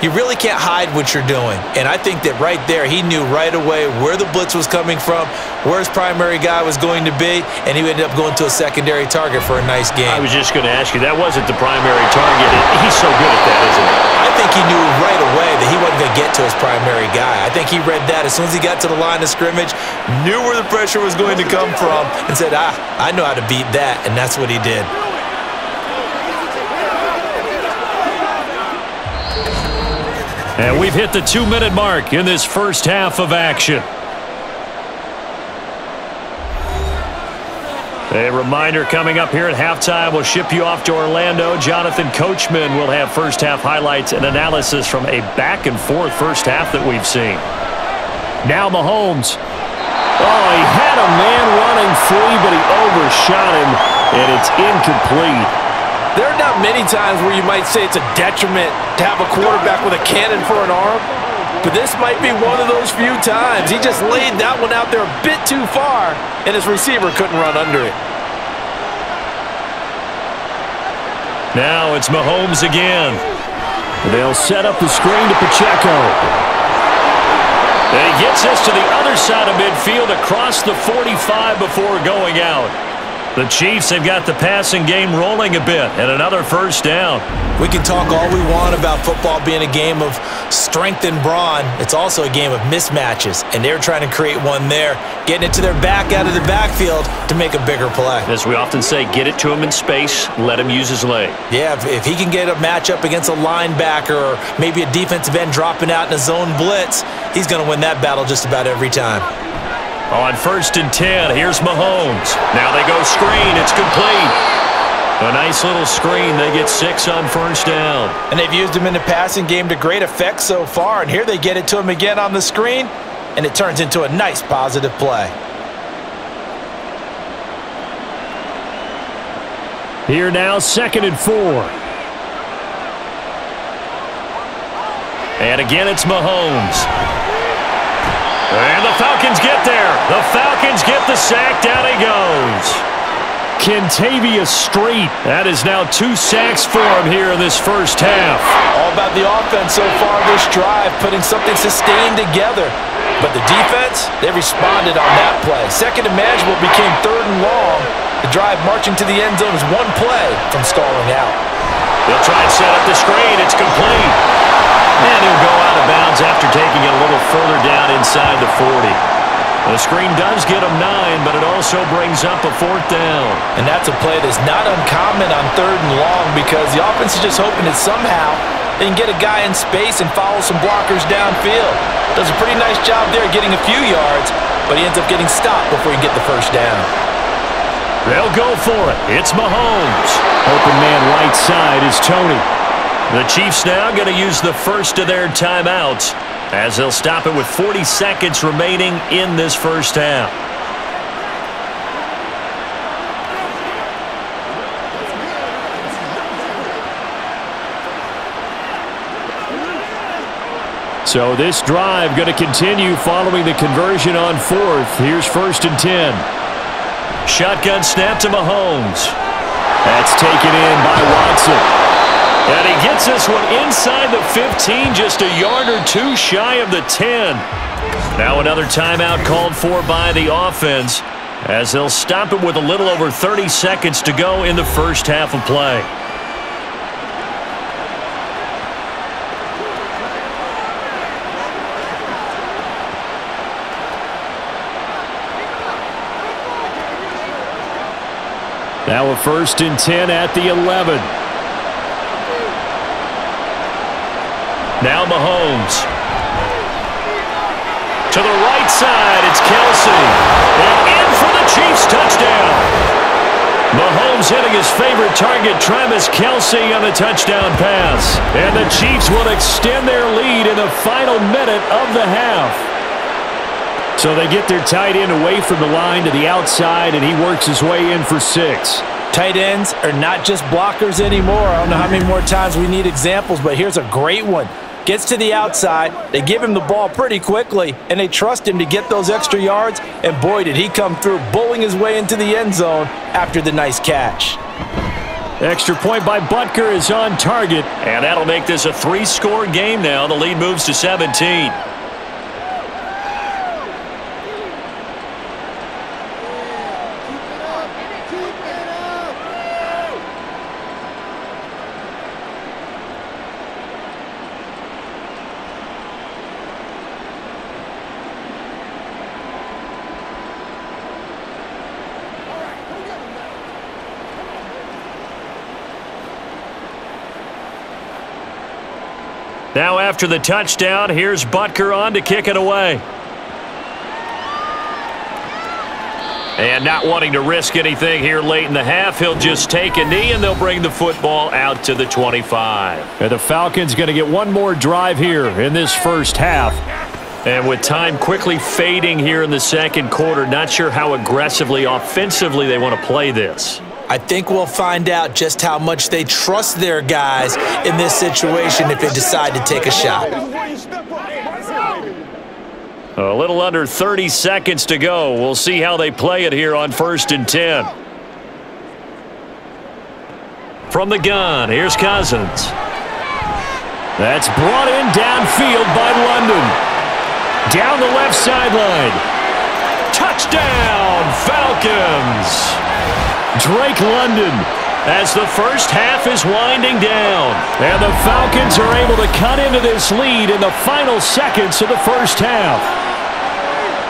you really can't hide what you're doing. And I think that right there, he knew right away where the blitz was coming from, where his primary guy was going to be, and he ended up going to a secondary target for a nice game. I was just going to ask you, that wasn't the primary target. He's so good at that, isn't he? I think he knew right away that he wasn't going to get to his primary guy. I think he read that as soon as he got to the line of scrimmage, knew where the pressure was going to come from, and said, I know how to beat that, and that's what he did. And we've hit the 2-minute mark in this first half of action. A reminder coming up here at halftime, we'll ship you off to Orlando. Jonathan Coachman will have first half highlights and analysis from a back-and-forth first half that we've seen. Now Mahomes. Oh, he had a man running free, but he overshot him, and it's incomplete. There are not many times where you might say it's a detriment to have a quarterback with a cannon for an arm, but this might be one of those few times. He just laid that one out there a bit too far, and his receiver couldn't run under it. Now it's Mahomes again. They'll set up the screen to Pacheco. And he gets us to the other side of midfield across the 45 before going out. The Chiefs have got the passing game rolling a bit, and another first down. We can talk all we want about football being a game of strength and brawn. It's also a game of mismatches, and they're trying to create one there, getting it to their back out of the backfield to make a bigger play. As we often say, get it to him in space, let him use his leg. Yeah, if he can get a matchup against a linebacker or maybe a defensive end dropping out in a zone blitz, he's going to win that battle just about every time. On first and 10, here's Mahomes. Now they go screen. It's complete. A nice little screen. They get 6 on first down. And they've used him in the passing game to great effect so far. And here they get it to him again on the screen, and it turns into a nice positive play. Here now, 2nd and 4. And again, it's Mahomes. And the Falcons get there. The Falcons get the sack. Down he goes. Kentavious Street. That is now 2 sacks for him here in this first half. All about the offense so far this drive, putting something sustained together. But the defense, they responded on that play. Second and manageable became 3rd and long. The drive marching to the end zone is 1 play from stalling out. They'll try and set up the screen. It's complete. And he'll go out of bounds after taking it a little further down inside the 40. The screen does get him 9, but it also brings up a 4th down. And that's a play that's not uncommon on 3rd and long because the offense is just hoping that somehow they can get a guy in space and follow some blockers downfield. Does a pretty nice job there getting a few yards, but he ends up getting stopped before he can get the 1st down. They'll go for it. It's Mahomes. Open man right side is Tony. The Chiefs now going to use the first of their timeouts as they'll stop it with 40 seconds remaining in this first half. So this drive going to continue following the conversion on 4th. Here's 1st and 10. Shotgun snap to Mahomes. That's taken in by Watson. And he gets this one inside the 15, just a yard or 2 shy of the 10. Now another timeout called for by the offense as they'll stop it with a little over 30 seconds to go in the first half of play. Now a 1st and 10 at the 11. Now Mahomes. To the right side, it's Kelsey. And in for the Chiefs touchdown. Mahomes hitting his favorite target, Travis Kelsey, on a touchdown pass. And the Chiefs will extend their lead in the final minute of the half. So they get their tight end away from the line to the outside, and he works his way in for 6. Tight ends are not just blockers anymore. I don't know how many more times we need examples, but here's a great one. Gets to the outside, they give him the ball pretty quickly, and they trust him to get those extra yards, and boy, did he come through, bowling his way into the end zone after the nice catch. Extra point by Butker is on target, and that'll make this a 3-score game now. The lead moves to 17. Now after the touchdown, here's Butker on to kick it away. And not wanting to risk anything here late in the half, he'll just take a knee and they'll bring the football out to the 25. And the Falcons going to get one more drive here in this first half. And with time quickly fading here in the second quarter, not sure how aggressively, offensively they want to play this. I think we'll find out just how much they trust their guys in this situation if they decide to take a shot. A little under 30 seconds to go. We'll see how they play it here on 1st and 10. From the gun, here's Cousins. That's brought in downfield by London. Down the left sideline. Touchdown, Falcons! Drake London as the first half is winding down. And the Falcons are able to cut into this lead in the final seconds of the first half.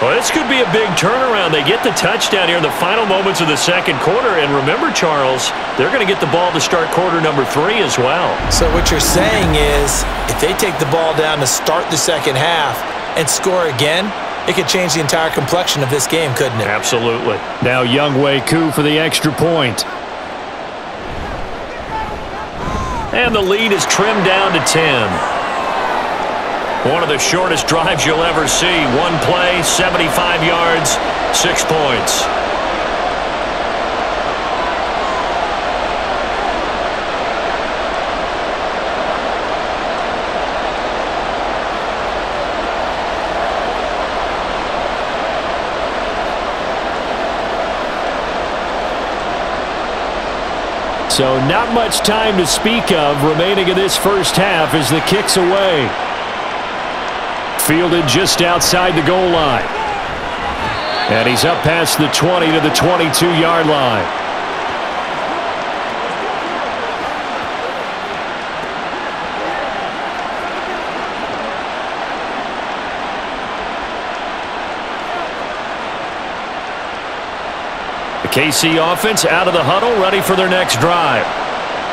Well, this could be a big turnaround. They get the touchdown here in the final moments of the second quarter. And remember, Charles, they're going to get the ball to start quarter number 3 as well. So what you're saying is if they take the ball down to start the second half and score again, it could change the entire complexion of this game, couldn't it? Absolutely. Now Younghoe Koo for the extra point. And the lead is trimmed down to 10. One of the shortest drives you'll ever see. One play, 75 yards, 6 points. So not much time to speak of remaining in this first half as the kick's away. Fielded just outside the goal line. And he's up past the 20 to the 22-yard line. KC offense out of the huddle, ready for their next drive.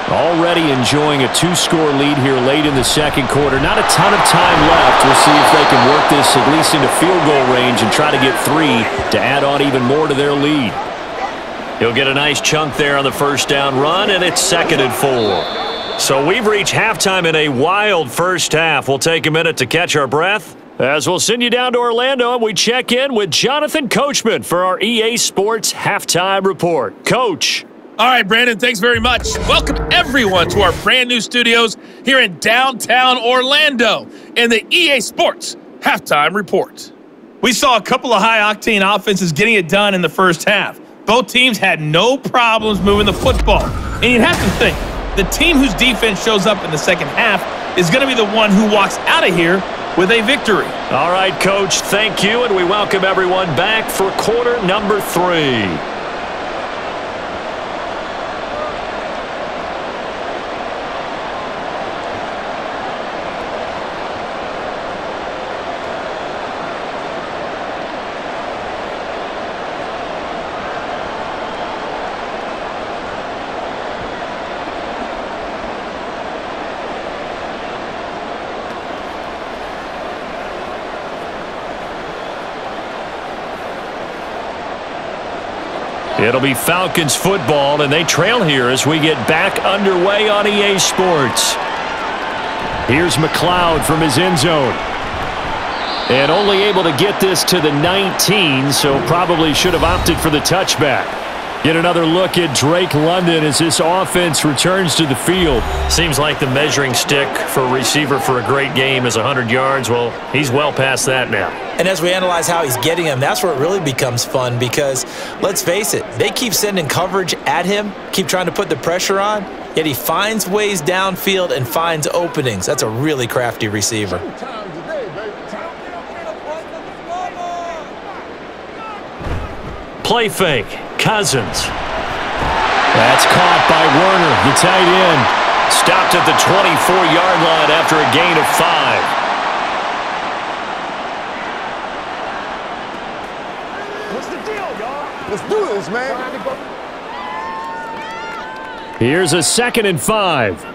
Already enjoying a two-score lead here late in the second quarter. Not a ton of time left. We'll see if they can work this at least into field goal range and try to get 3 to add on even more to their lead. He'll get a nice chunk there on the first down run, and it's 2nd and 4. So we've reached halftime in a wild first half. We'll take a minute to catch our breath as we'll send you down to Orlando and we check in with Jonathan Coachman for our EA Sports Halftime Report. Coach. All right, Brandon, thanks very much. Welcome, everyone, to our brand-new studios here in downtown Orlando in the EA Sports Halftime Report. We saw a couple of high-octane offenses getting it done in the first half. Both teams had no problems moving the football. And you'd have to think, the team whose defense shows up in the second half is going to be the one who walks out of here with a victory. All right, Coach, thank you, and we welcome everyone back for quarter number 3. It'll be Falcons football, and they trail here as we get back underway on EA Sports. Here's McLeod from his end zone. And only able to get this to the 19, so probably should have opted for the touchback. Get another look at Drake London as this offense returns to the field. Seems like the measuring stick for a receiver for a great game is 100 yards. Well, he's well past that now. And as we analyze how he's getting them, that's where it really becomes fun because, let's face it, they keep sending coverage at him, keep trying to put the pressure on, yet he finds ways downfield and finds openings. That's a really crafty receiver. Play fake. Cousins. That's caught by Werner, the tight end. Stopped at the 24-yard line after a gain of 5. What's the deal, y'all? Let's do this, man. Here's a 2nd and 5.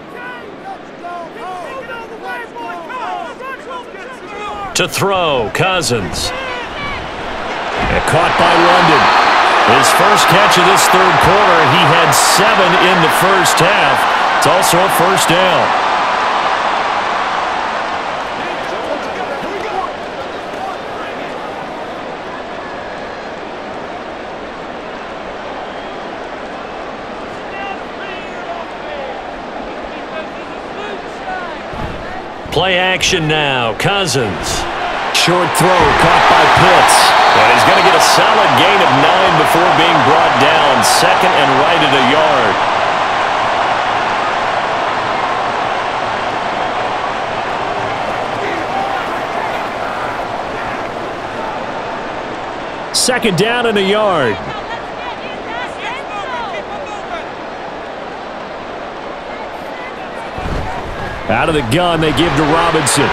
To throw, Cousins. And caught by London. His first catch of this third quarter, he had 7 in the first half. It's also a first down. Play action now. Cousins. Short throw caught by Pitts. And he's going to get a solid gain of 9 before being brought down. 2nd and right at a yard. Second down and a yard. Out of the gun, they give to Robinson.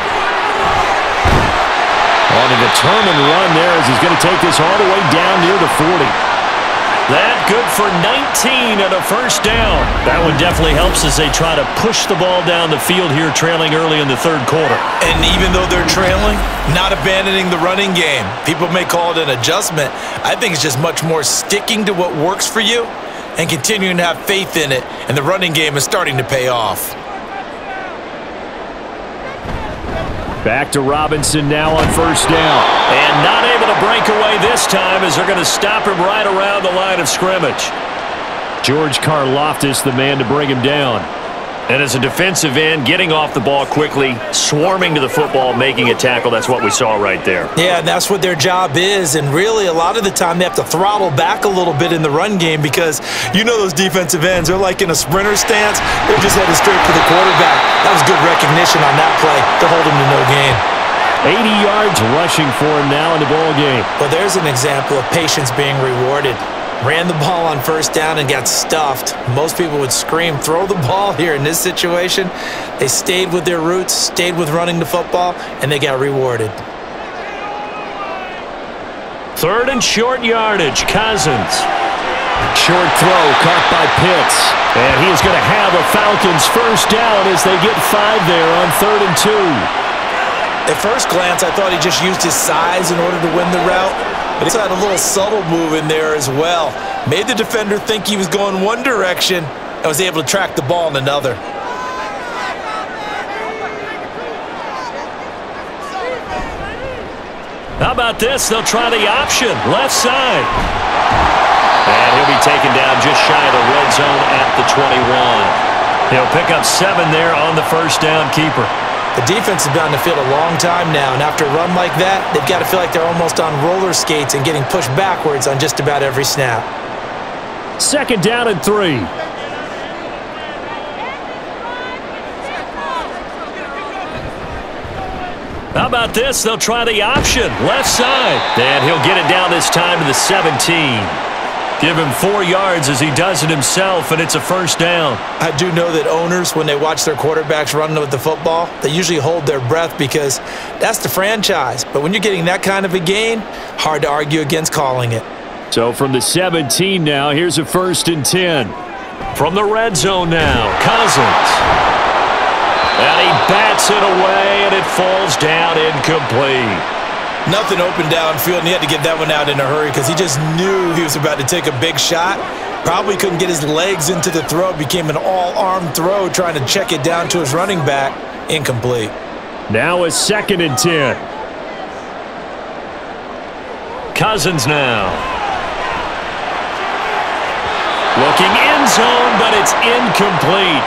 On a determined run there as he's going to take this all the way down near the 40. That good for 19 and a first down. That one definitely helps as they try to push the ball down the field here, trailing early in the third quarter. And even though they're trailing, not abandoning the running game. People may call it an adjustment. I think it's just much more sticking to what works for you and continuing to have faith in it. And the running game is starting to pay off. Back to Robinson now on first down. And not able to break away this time as they're going to stop him right around the line of scrimmage. George Karlaftis, the man to bring him down. And as a defensive end, getting off the ball quickly, swarming to the football, making a tackle, that's what we saw right there. Yeah, and that's what their job is. And really, a lot of the time, they have to throttle back a little bit in the run game because you know those defensive ends, they're like in a sprinter stance. They're just headed straight for the quarterback. That was good recognition on that play to hold him to no gain. 80 yards rushing for him now in the ball game. Well, there's an example of patience being rewarded. Ran the ball on first down and got stuffed. Most people would scream, throw the ball here. In this situation, they stayed with their roots, stayed with running the football, and they got rewarded. Third and short yardage, Cousins. Short throw caught by Pitts. And he is going to have a Falcons first down as they get 5 there on 3rd and 2. At first glance, I thought he just used his size in order to win the route. But he's had a little subtle move in there as well. Made the defender think he was going one direction and was able to track the ball in another. How about this? They'll try the option. Left side. And he'll be taken down just shy of the red zone at the 21. He'll pick up 7 there on the first down keeper. The defense has been on the field a long time now, and after a run like that, they've got to feel like they're almost on roller skates and getting pushed backwards on just about every snap. 2nd down and 3. How about this? They'll try the option. Left side. And he'll get it down this time to the 17. Give him 4 yards as he does it himself, and it's a first down. I do know that owners, when they watch their quarterbacks running with the football, they usually hold their breath because that's the franchise. But when you're getting that kind of a gain, hard to argue against calling it. So from the 17 now, here's a 1st and 10. From the red zone now, Cousins. And he bats it away, and it falls down incomplete. Nothing open downfield, and he had to get that one out in a hurry because he just knew he was about to take a big shot. Probably couldn't get his legs into the throw. It became an all-arm throw trying to check it down to his running back. Incomplete. Now a 2nd and 10. Cousins now. Looking end zone, but it's incomplete.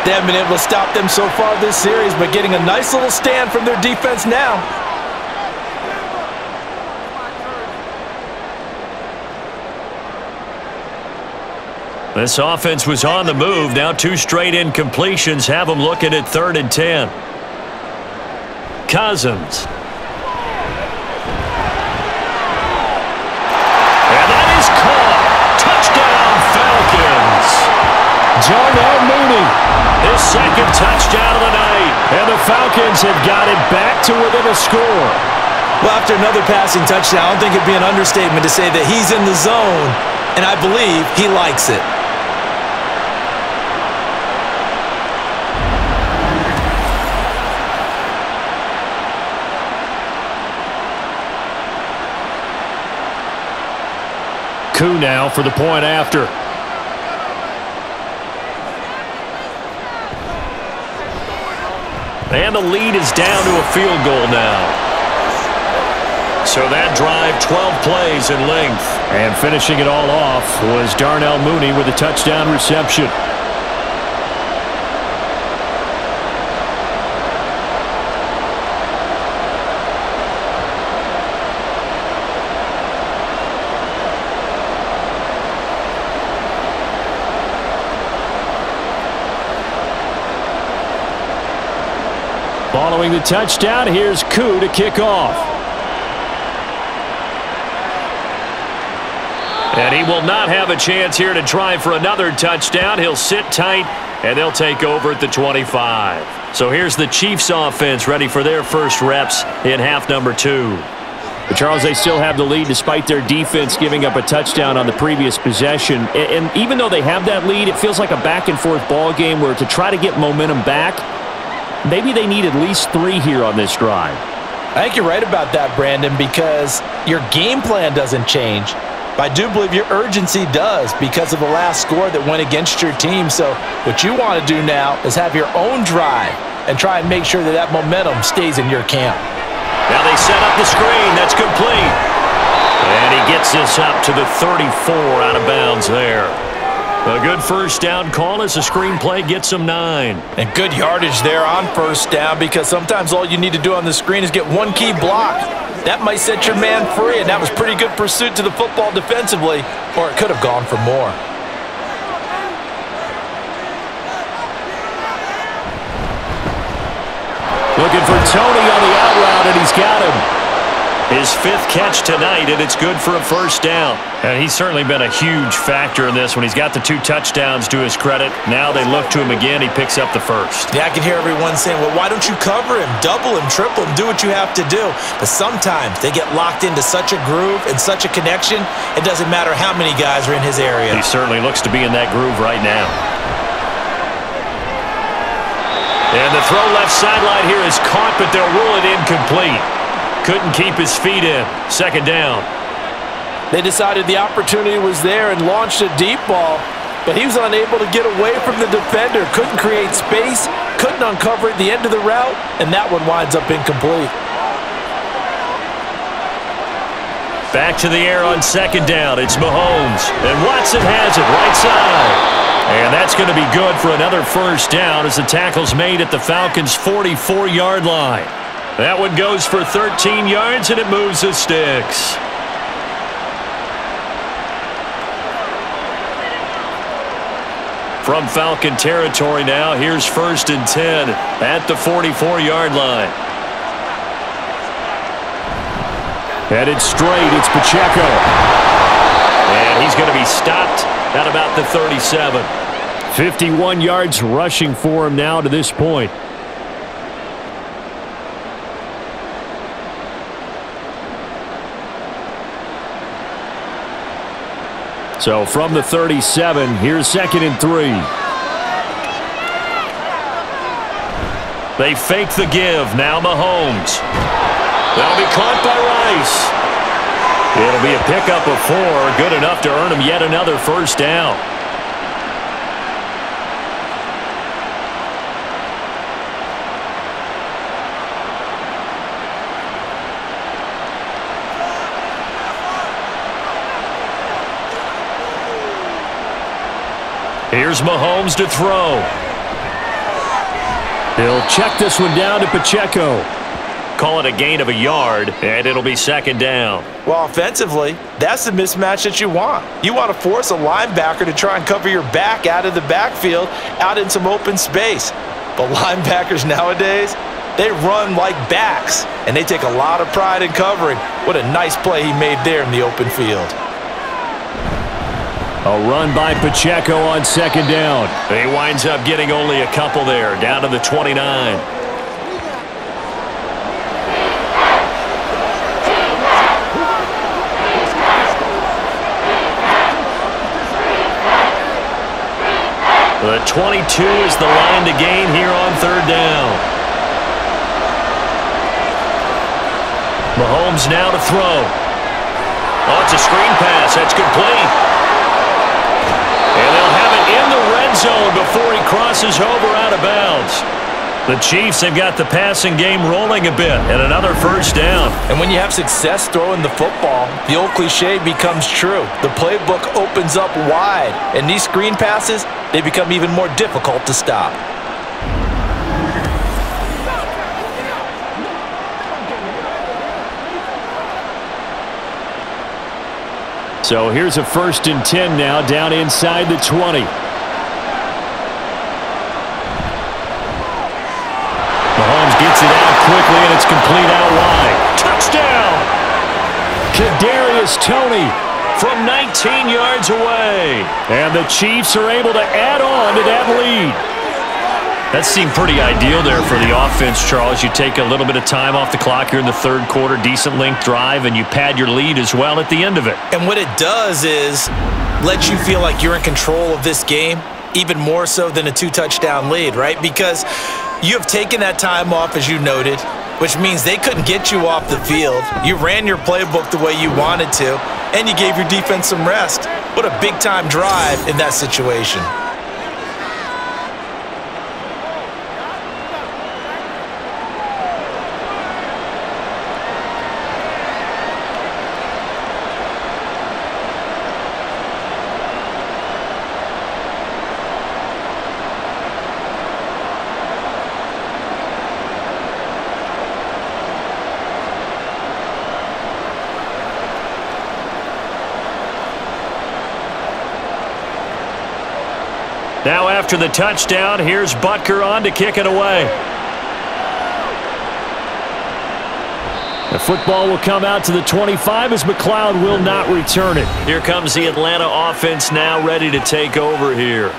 They haven't been able to stop them so far this series, but getting a nice little stand from their defense now. This offense was on the move. Now 2 straight incompletions have them looking at 3rd and 10. Cousins. And that is caught. Touchdown, Falcons. Darnell Mooney, his 2nd touchdown of the night. And the Falcons have got it back to within a score. Well, after another passing touchdown, I don't think it'd be an understatement to say that he's in the zone, and I believe he likes it. Koo now for the point after. And the lead is down to a field goal now. So that drive, 12 plays in length. And finishing it all off was Darnell Mooney with a touchdown reception. Following the touchdown, here's Koo to kick off. And he will not have a chance here to try for another touchdown. He'll sit tight, and they'll take over at the 25. So here's the Chiefs offense ready for their first reps in half number 2. But Charles, they still have the lead despite their defense giving up a touchdown on the previous possession. And even though they have that lead, it feels like a back-and-forth ball game where to try to get momentum back, maybe they need at least 3 here on this drive. I think you're right about that, Brandon, because your game plan doesn't change. But I do believe your urgency does because of the last score that went against your team. So what you want to do now is have your own drive and try and make sure that that momentum stays in your camp. Now they set up the screen. That's complete. And he gets this up to the 34 out of bounds there. A good first down call as the screenplay gets him 9. And good yardage there on first down because sometimes all you need to do on the screen is get one key block. That might set your man free, and that was pretty good pursuit to the football defensively, or it could have gone for more. Looking for Tony on the out route, and he's got him. His 5th catch tonight, and it's good for a first down. And he's certainly been a huge factor in this when he's got the 2 touchdowns to his credit. Now they look to him again. He picks up the first. Yeah, I can hear everyone saying, well, why don't you cover him, double him, triple him, do what you have to do. But sometimes they get locked into such a groove and such a connection, it doesn't matter how many guys are in his area. He certainly looks to be in that groove right now. And the throw left sideline here is caught, but they'll rule it incomplete. Couldn't keep his feet in. 2nd down. They decided the opportunity was there and launched a deep ball, but he was unable to get away from the defender. Couldn't create space, couldn't uncover at the end of the route, and that one winds up incomplete. Back to the air on 2nd down. It's Mahomes. And Watson has it right side. And that's going to be good for another first down as the tackle's made at the Falcons' 44-yard line. That one goes for 13 yards, and it moves the sticks. From Falcon territory now, here's 1st and 10 at the 44-yard line. Headed straight, it's Pacheco. And he's going to be stopped at about the 37. 51 yards rushing for him now to this point. So from the 37, here's 2nd and 3. They fake the give. Now Mahomes. That'll be caught by Rice. It'll be a pickup of 4. Good enough to earn him yet another first down. Here's Mahomes to throw. He'll check this one down to Pacheco. Call it a gain of a yard, and it'll be 2nd down. Well, offensively, that's the mismatch that you want. You want to force a linebacker to try and cover your back out of the backfield, out in some open space. But linebackers nowadays, they run like backs, and they take a lot of pride in covering. What a nice play he made there in the open field. A run by Pacheco on 2nd down. He winds up getting only a couple there, down to the 29. The 22 is the line to gain here on 3rd down. Mahomes now to throw. Oh, it's a screen pass. That's complete. And they'll have it in the red zone before he crosses over out of bounds. The Chiefs have got the passing game rolling a bit, and another first down. And when you have success throwing the football, the old cliche becomes true. The playbook opens up wide, and these screen passes, they become even more difficult to stop. So here's a 1st and 10 now, down inside the 20. Mahomes gets it out quickly, and it's complete out wide. Touchdown! Kadarius Toney from 19 yards away. And the Chiefs are able to add on to that lead. That seemed pretty ideal there for the offense, Charles. You take a little bit of time off the clock here in the 3rd quarter, decent length drive, and you pad your lead as well at the end of it. And what it does is let you feel like you're in control of this game, even more so than a 2-touchdown lead, right? Because you have taken that time off, as you noted, which means they couldn't get you off the field. You ran your playbook the way you wanted to, and you gave your defense some rest. What a big-time drive in that situation. Now after the touchdown, here's Butker on to kick it away. The football will come out to the 25 as McLeod will not return it. Here comes the Atlanta offense now ready to take over here.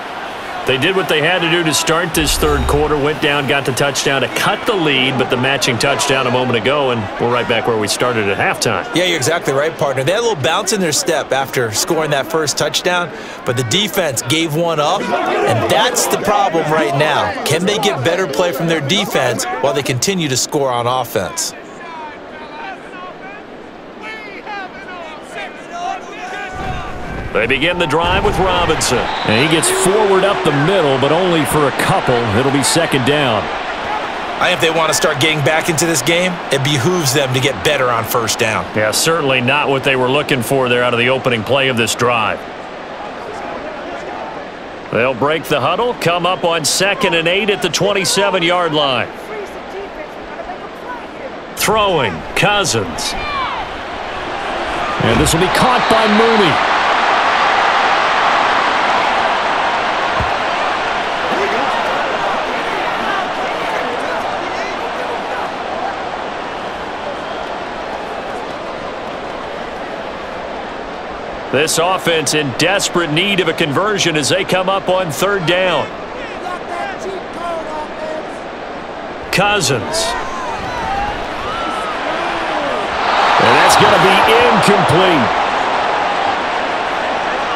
They did what they had to do to start this third quarter, went down, got the touchdown to cut the lead, but the matching touchdown a moment ago, and we're right back where we started at halftime. Yeah, you're exactly right, partner. They had a little bounce in their step after scoring that first touchdown, but the defense gave one up, and that's the problem right now. Can they get better play from their defense while they continue to score on offense? They begin the drive with Robinson. And he gets forward up the middle, but only for a couple. It'll be second down. If they want to start getting back into this game, it behooves them to get better on first down. Yeah, certainly not what they were looking for there out of the opening play of this drive. They'll break the huddle, come up on 2nd and 8 at the 27-yard line. Throwing, Cousins. And this will be caught by Mooney. This offense in desperate need of a conversion as they come up on 3rd down. Cousins. And that's going to be incomplete.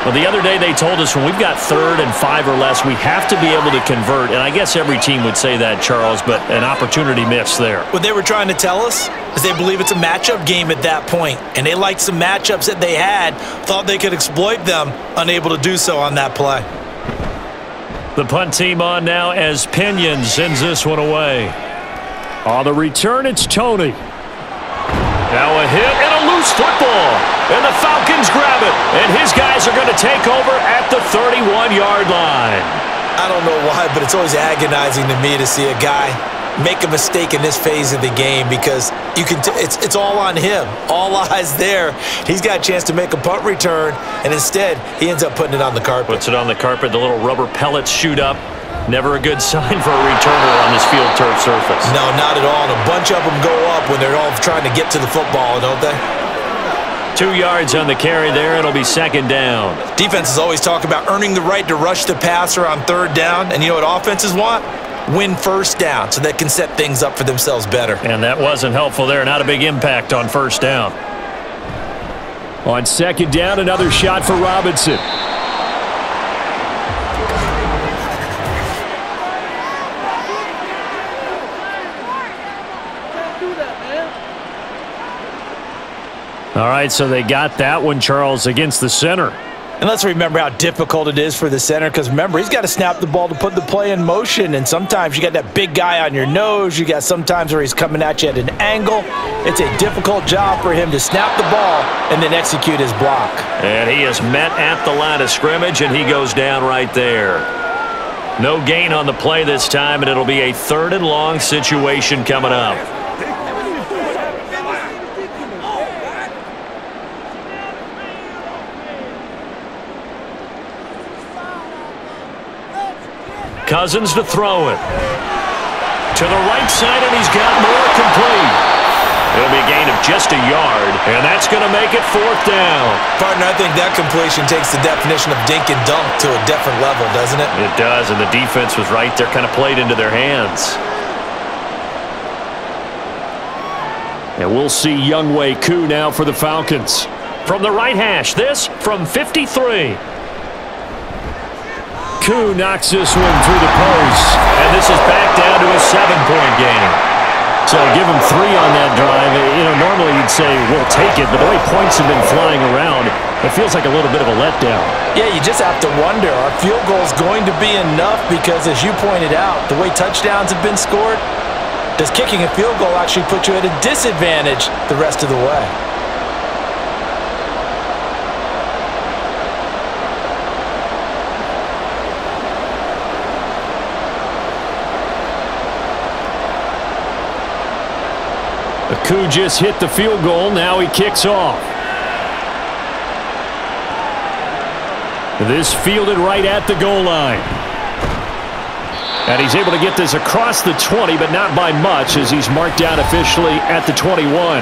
Well, the other day they told us when we've got 3rd and 5 or less, we have to be able to convert. And I guess every team would say that, Charles, but an opportunity missed there. What they were trying to tell us is they believe it's a matchup game at that point, and they liked some matchups that they had, thought they could exploit them, unable to do so on that play. The punt team on now as Pinion sends this one away. On the return, it's Tony. Now a hit and a loose football. And the Falcons grab it. And his guys are going to take over at the 31-yard line. I don't know why, but it's always agonizing to me to see a guy make a mistake in this phase of the game because you can it's all on him. All eyes there. He's got a chance to make a punt return, and instead he ends up putting it on the carpet. Puts it on the carpet. The little rubber pellets shoot up. Never a good sign for a returner on this field turf surface. No, not at all. And a bunch of them go up when they're all trying to get to the football, don't they? 2 yards on the carry there. It'll be 2nd down. Defenses always talk about earning the right to rush the passer on 3rd down. And you know what offenses want? Win first down so they can set things up for themselves better. And that wasn't helpful there. Not a big impact on 1st down. On 2nd down, another shot for Robinson. All right, so they got that one, Charles, against the center. And let's remember how difficult it is for the center because, remember, he's got to snap the ball to put the play in motion. And sometimes you got that big guy on your nose. You got sometimes where he's coming at you at an angle. It's a difficult job for him to snap the ball and then execute his block. And he is met at the line of scrimmage, and he goes down right there. No gain on the play this time, and it'll be a 3rd and long situation coming up. Cousins to throw it. To the right side, and he's got more complete. It'll be a gain of just a yard, and that's going to make it 4th down. Partner, I think that completion takes the definition of dink and dunk to a different level, doesn't it? It does, and the defense was right there, kind of played into their hands. And we'll see Younghoe Koo now for the Falcons. From the right hash, this from 53. Koo knocks this one through the post. And this is back down to a 7-point game. So give him 3 on that drive. You know, normally you'd say, we'll take it, but the way points have been flying around, it feels like a little bit of a letdown. Yeah, you just have to wonder, are field goals going to be enough? Because as you pointed out, the way touchdowns have been scored, does kicking a field goal actually put you at a disadvantage the rest of the way? Koo just hit the field goal. Now he kicks off. This fielded right at the goal line. And he's able to get this across the 20, but not by much as he's marked down officially at the 21.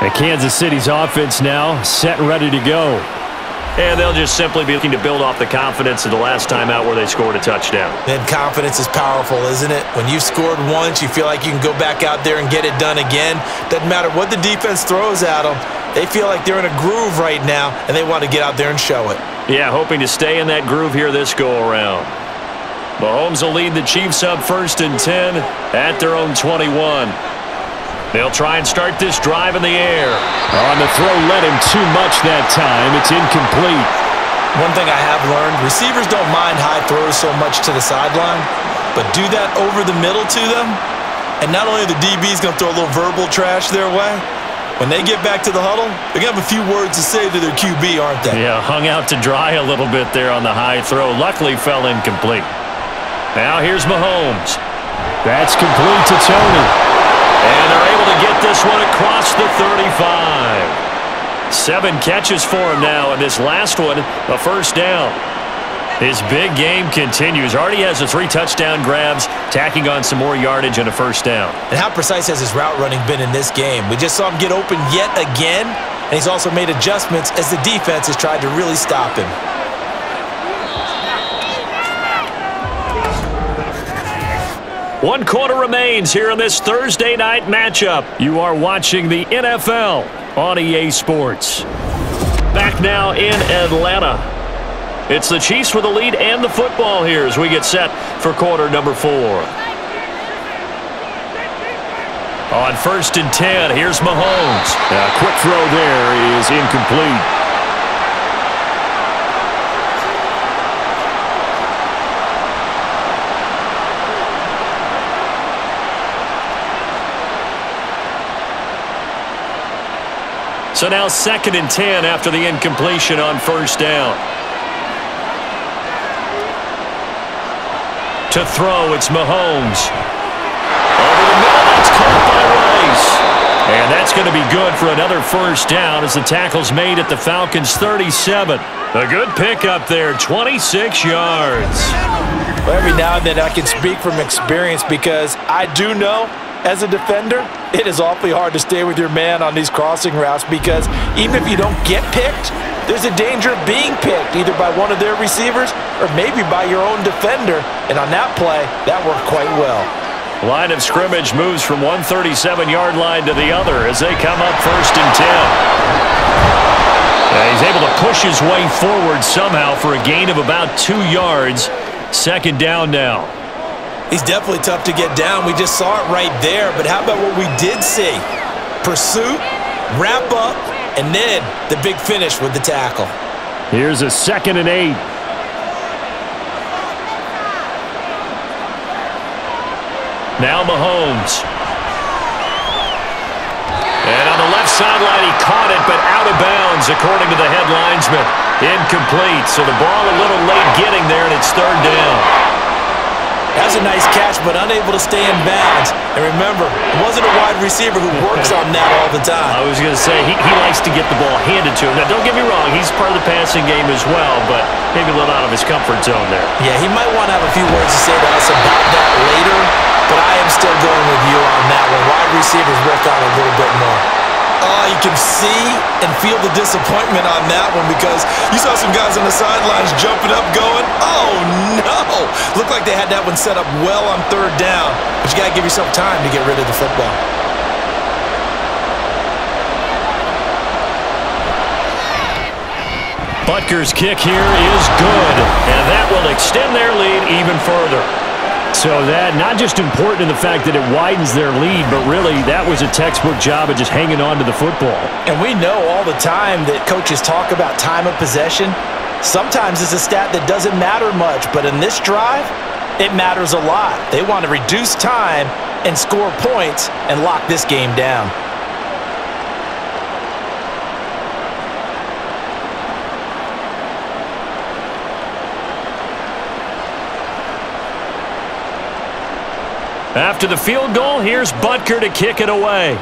And Kansas City's offense now set and ready to go. And they'll just simply be looking to build off the confidence of the last time out where they scored a touchdown. Then confidence is powerful, isn't it? When you've scored once, you feel like you can go back out there and get it done again. Doesn't matter what the defense throws at them. They feel like they're in a groove right now, and they want to get out there and show it. Yeah, hoping to stay in that groove here this go-around. Mahomes will lead the Chiefs up 1st and 10 at their own 21. They'll try and start this drive in the air. On the throw, led him too much that time. It's incomplete. One thing I have learned, receivers don't mind high throws so much to the sideline, but do that over the middle to them, and not only are the DBs going to throw a little verbal trash their way, when they get back to the huddle, they're going to have a few words to say to their QB, aren't they? Yeah, hung out to dry a little bit there on the high throw. Luckily, fell incomplete. Now here's Mahomes. That's complete to Tony. And they're able to get this one across the 35. 7 catches for him now, and this last one, a first down. His big game continues. Already has the 3 touchdown grabs, tacking on some more yardage and a first down. And how precise has his route running been in this game? We just saw him get open yet again, and he's also made adjustments as the defense has tried to really stop him. One quarter remains here in this Thursday night matchup. You are watching the NFL on EA Sports. Back now in Atlanta. It's the Chiefs with the lead and the football here as we get set for quarter number 4. On 1st and 10, here's Mahomes. A quick throw there is incomplete. So now 2nd and 10 after the incompletion on 1st down. To throw, it's Mahomes. Over the middle, that's caught by Rice. And that's going to be good for another first down as the tackle's made at the Falcons' 37. A good pickup there, 26 yards. Well, every now and then I can speak from experience because I do know, as a defender, it is awfully hard to stay with your man on these crossing routes because even if you don't get picked, there's a danger of being picked either by one of their receivers or maybe by your own defender. And on that play, that worked quite well. Line of scrimmage moves from one 37-yard line to the other as they come up 1st and 10. And he's able to push his way forward somehow for a gain of about 2 yards. 2nd down now. He's definitely tough to get down. We just saw it right there. But how about what we did see? Pursuit, wrap up, and then the big finish with the tackle. Here's a 2nd and 8. Now Mahomes. And on the left sideline, he caught it, but out of bounds, according to the head linesman. Incomplete. So the ball a little late getting there, and it's 3rd down. That's a nice catch, but unable to stay in bounds. And remember, it wasn't a wide receiver who works on that all the time. I was going to say, he likes to get the ball handed to him. Now, don't get me wrong, he's part of the passing game as well, but maybe a little out of his comfort zone there. Yeah, he might want to have a few words to say to us about that later, but I am still going with you on that one. Wide receivers work on a little bit more. You can see and feel the disappointment on that one because you saw some guys on the sidelines jumping up going, oh no! Looked like they had that one set up well on 3rd down, but you got to give yourself time to get rid of the football. Butker's kick here is good, and that will extend their lead even further. So that not just important in the fact that it widens their lead, but really that was a textbook job of just hanging on to the football. And we know all the time that coaches talk about time of possession. Sometimes it's a stat that doesn't matter much, but in this drive, it matters a lot. They want to reduce time and score points and lock this game down. After the field goal, here's Butker to kick it away.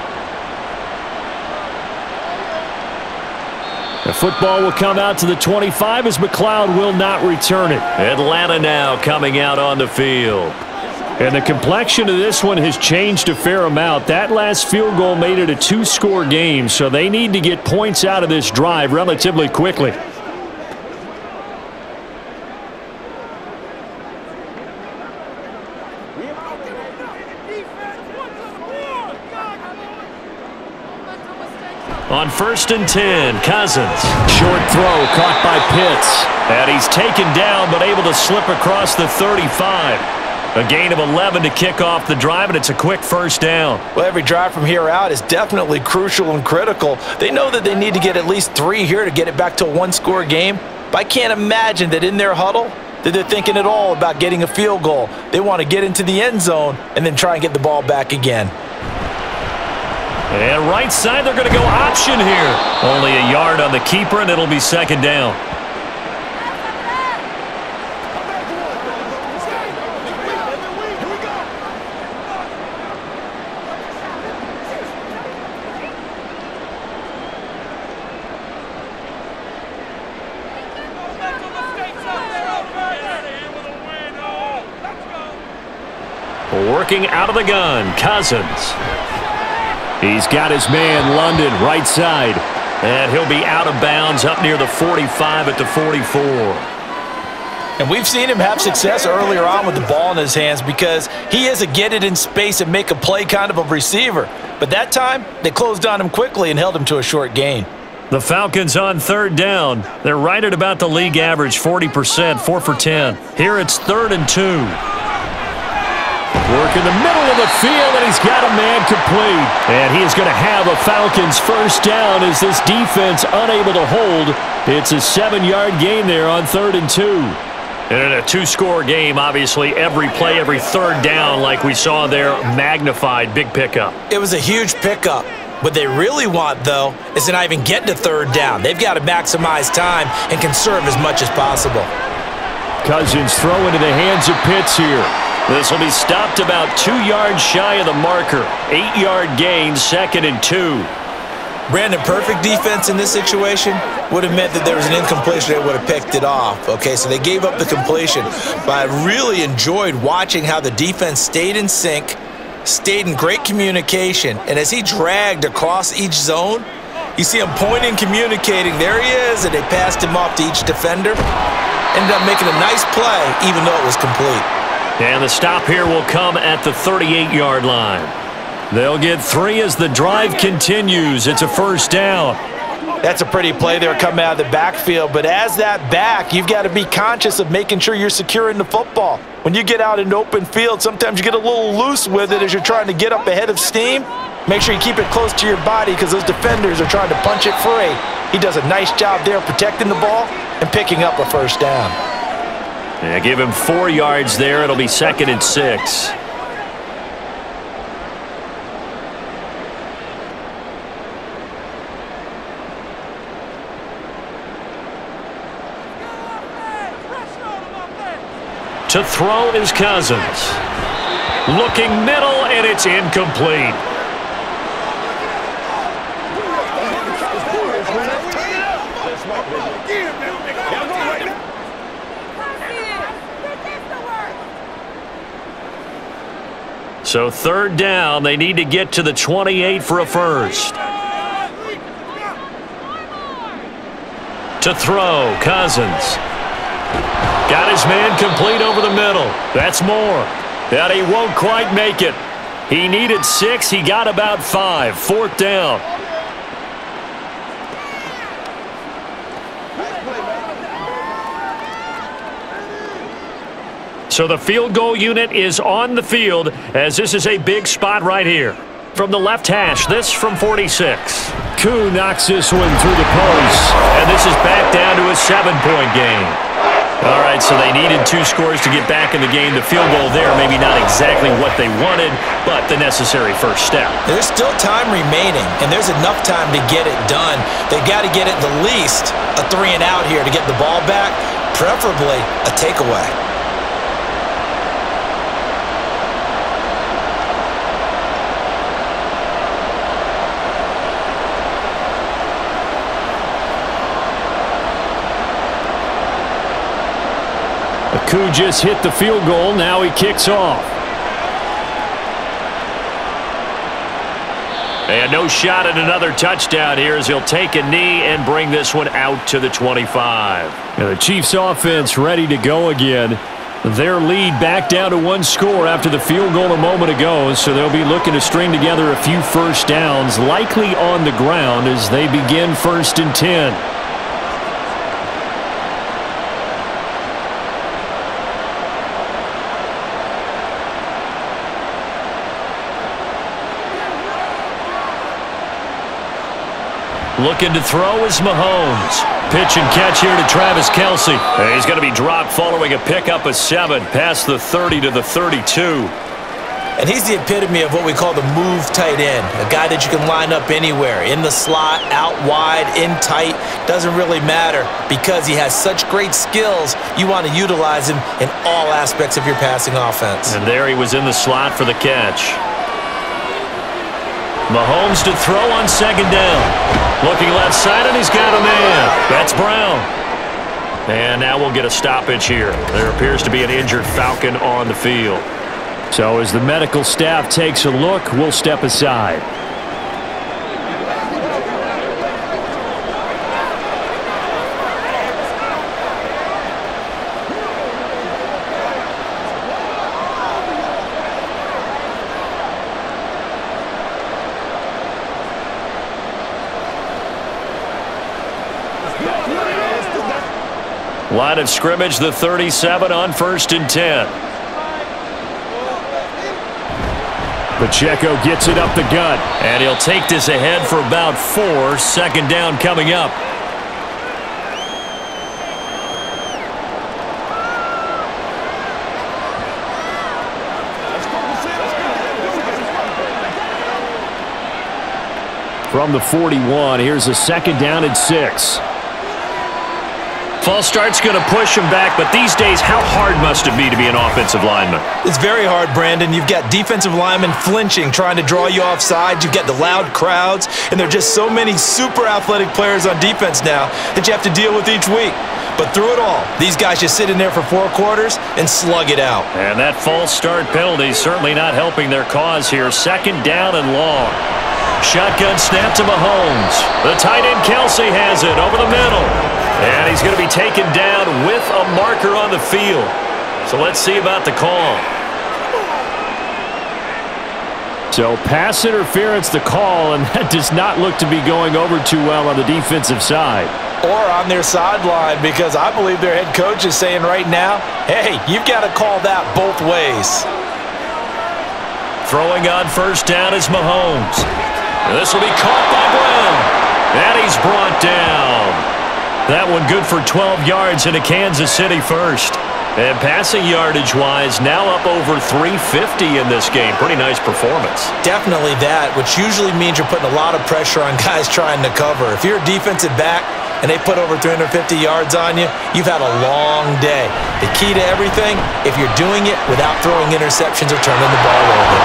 The football will come out to the 25 as McLeod will not return it. Atlanta now coming out on the field. And the complexion of this one has changed a fair amount. That last field goal made it a two-score game, so they need to get points out of this drive relatively quickly. On 1st and 10, Cousins. Short throw caught by Pitts. And he's taken down but able to slip across the 35. A gain of 11 to kick off the drive, and it's a quick first down. Well, every drive from here out is definitely crucial and critical. They know that they need to get at least 3 here to get it back to a one-score game. But I can't imagine that in their huddle that they're thinking at all about getting a field goal. They want to get into the end zone and then try and get the ball back again. And right side, they're going to go option here. Only a yard on the keeper, and it'll be second down. Working out of the gun, Cousins. He's got his man, London, right side. And he'll be out of bounds up near the 45 at the 44. And we've seen him have success earlier on with the ball in his hands because he is a get it in space and make a play kind of a receiver. But that time, they closed on him quickly and held him to a short gain. The Falcons on 3rd down. They're right at about the league average, 40%, 4 for 10. Here it's 3rd and 2. Work in the middle of the field, and he's got a man complete. And he is going to have a Falcons first down as this defense unable to hold. It's a 7-yard gain there on 3rd and 2. And in a two-score game, obviously, every play, every third down, like we saw there, magnified, big pickup. It was a huge pickup. What they really want, though, is to not even get to 3rd down. They've got to maximize time and conserve as much as possible. Cousins throw into the hands of Pitts here. This will be stopped about 2 yards shy of the marker. 8-yard gain, 2nd and 2. Brandon, perfect defense in this situation would have meant that there was an incompletion. They would have picked it off. Okay, so they gave up the completion. But I really enjoyed watching how the defense stayed in sync, stayed in great communication. And as he dragged across each zone, you see him pointing, communicating. There he is, and they passed him off to each defender. Ended up making a nice play, even though it was complete. And the stop here will come at the 38-yard line. They'll get 3 as the drive continues. It's a first down. That's a pretty play there coming out of the backfield, but as that back, you've got to be conscious of making sure you're securing the football. When you get out in open field, sometimes you get a little loose with it as you're trying to get up ahead of steam. Make sure you keep it close to your body because those defenders are trying to punch it free. He does a nice job there protecting the ball and picking up a first down. Yeah, give him 4 yards there. It'll be 2nd and 6. To throw is Cousins. Looking middle, and it's incomplete. So 3rd down, they need to get to the 28 for a first. To throw, Cousins. Got his man complete over the middle. That's more. And he won't quite make it. He needed 6. He got about 5. 4th down. So the field goal unit is on the field as this is a big spot right here. From the left hash, this from 46. Koo knocks this one through the post. And this is back down to a 7-point game. All right, so they needed 2 scores to get back in the game. The field goal there, maybe not exactly what they wanted, but the necessary first step. There's still time remaining, and there's enough time to get it done. They've got to get at the least a 3 and out here to get the ball back, preferably a takeaway. Koo just hit the field goal. Now he kicks off. And no shot at another touchdown here as he'll take a knee and bring this one out to the 25. And the Chiefs offense ready to go again. Their lead back down to one score after the field goal a moment ago, so they'll be looking to string together a few first downs, likely on the ground as they begin 1st and 10. Looking to throw is Mahomes. Pitch and catch here to Travis Kelce. And he's going to be dropped following a pickup of 7 past the 30 to the 32. And he's the epitome of what we call the move tight end, a guy that you can line up anywhere, in the slot, out wide, in tight, doesn't really matter because he has such great skills. You want to utilize him in all aspects of your passing offense. And there he was in the slot for the catch. Mahomes to throw on 2nd down. Looking left side, and he's got a man. That's Brown. And now we'll get a stoppage here. There appears to be an injured Falcon on the field. So as the medical staff takes a look, we'll step aside. Line of scrimmage, the 37 on 1st and 10. Pacheco gets it up the gut. And he'll take this ahead for about 4. 2nd down coming up. From the 41, here's a 2nd down and 6. False start's going to push him back, but these days, how hard must it be to be an offensive lineman? It's very hard, Brandon. You've got defensive linemen flinching, trying to draw you off sides. You've got the loud crowds, and there are just so many super athletic players on defense now that you have to deal with each week. But through it all, these guys just sit in there for 4 quarters and slug it out. And that false start penalty is certainly not helping their cause here. 2nd down and long. Shotgun snap to Mahomes. The tight end Kelce has it over the middle. And he's going to be taken down with a marker on the field. So let's see about the call. So pass interference the call, and that does not look to be going over too well on the defensive side. Or on their sideline, because I believe their head coach is saying right now, hey, you've got to call that both ways. Throwing on 1st down is Mahomes. This will be caught by Brown. And he's brought down. That one good for 12 yards into Kansas City 1st. And passing yardage-wise, now up over 350 in this game. Pretty nice performance. Definitely that, which usually means you're putting a lot of pressure on guys trying to cover. If you're a defensive back and they put over 350 yards on you, you've had a long day. The key to everything, if you're doing it without throwing interceptions or turning the ball over.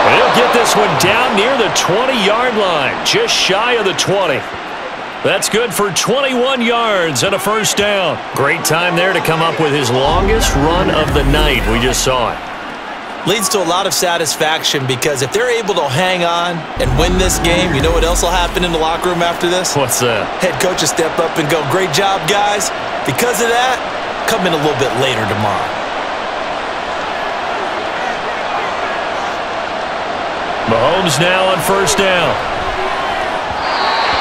And he'll get this one down near the 20-yard line, just shy of the 20. That's good for 21 yards and a 1st down. Great time there to come up with his longest run of the night. We just saw it. Leads to a lot of satisfaction because if they're able to hang on and win this game, you know what else will happen in the locker room after this? What's that? Head coach will step up and go, great job, guys. Because of that, come in a little bit later tomorrow. Mahomes now on 1st down.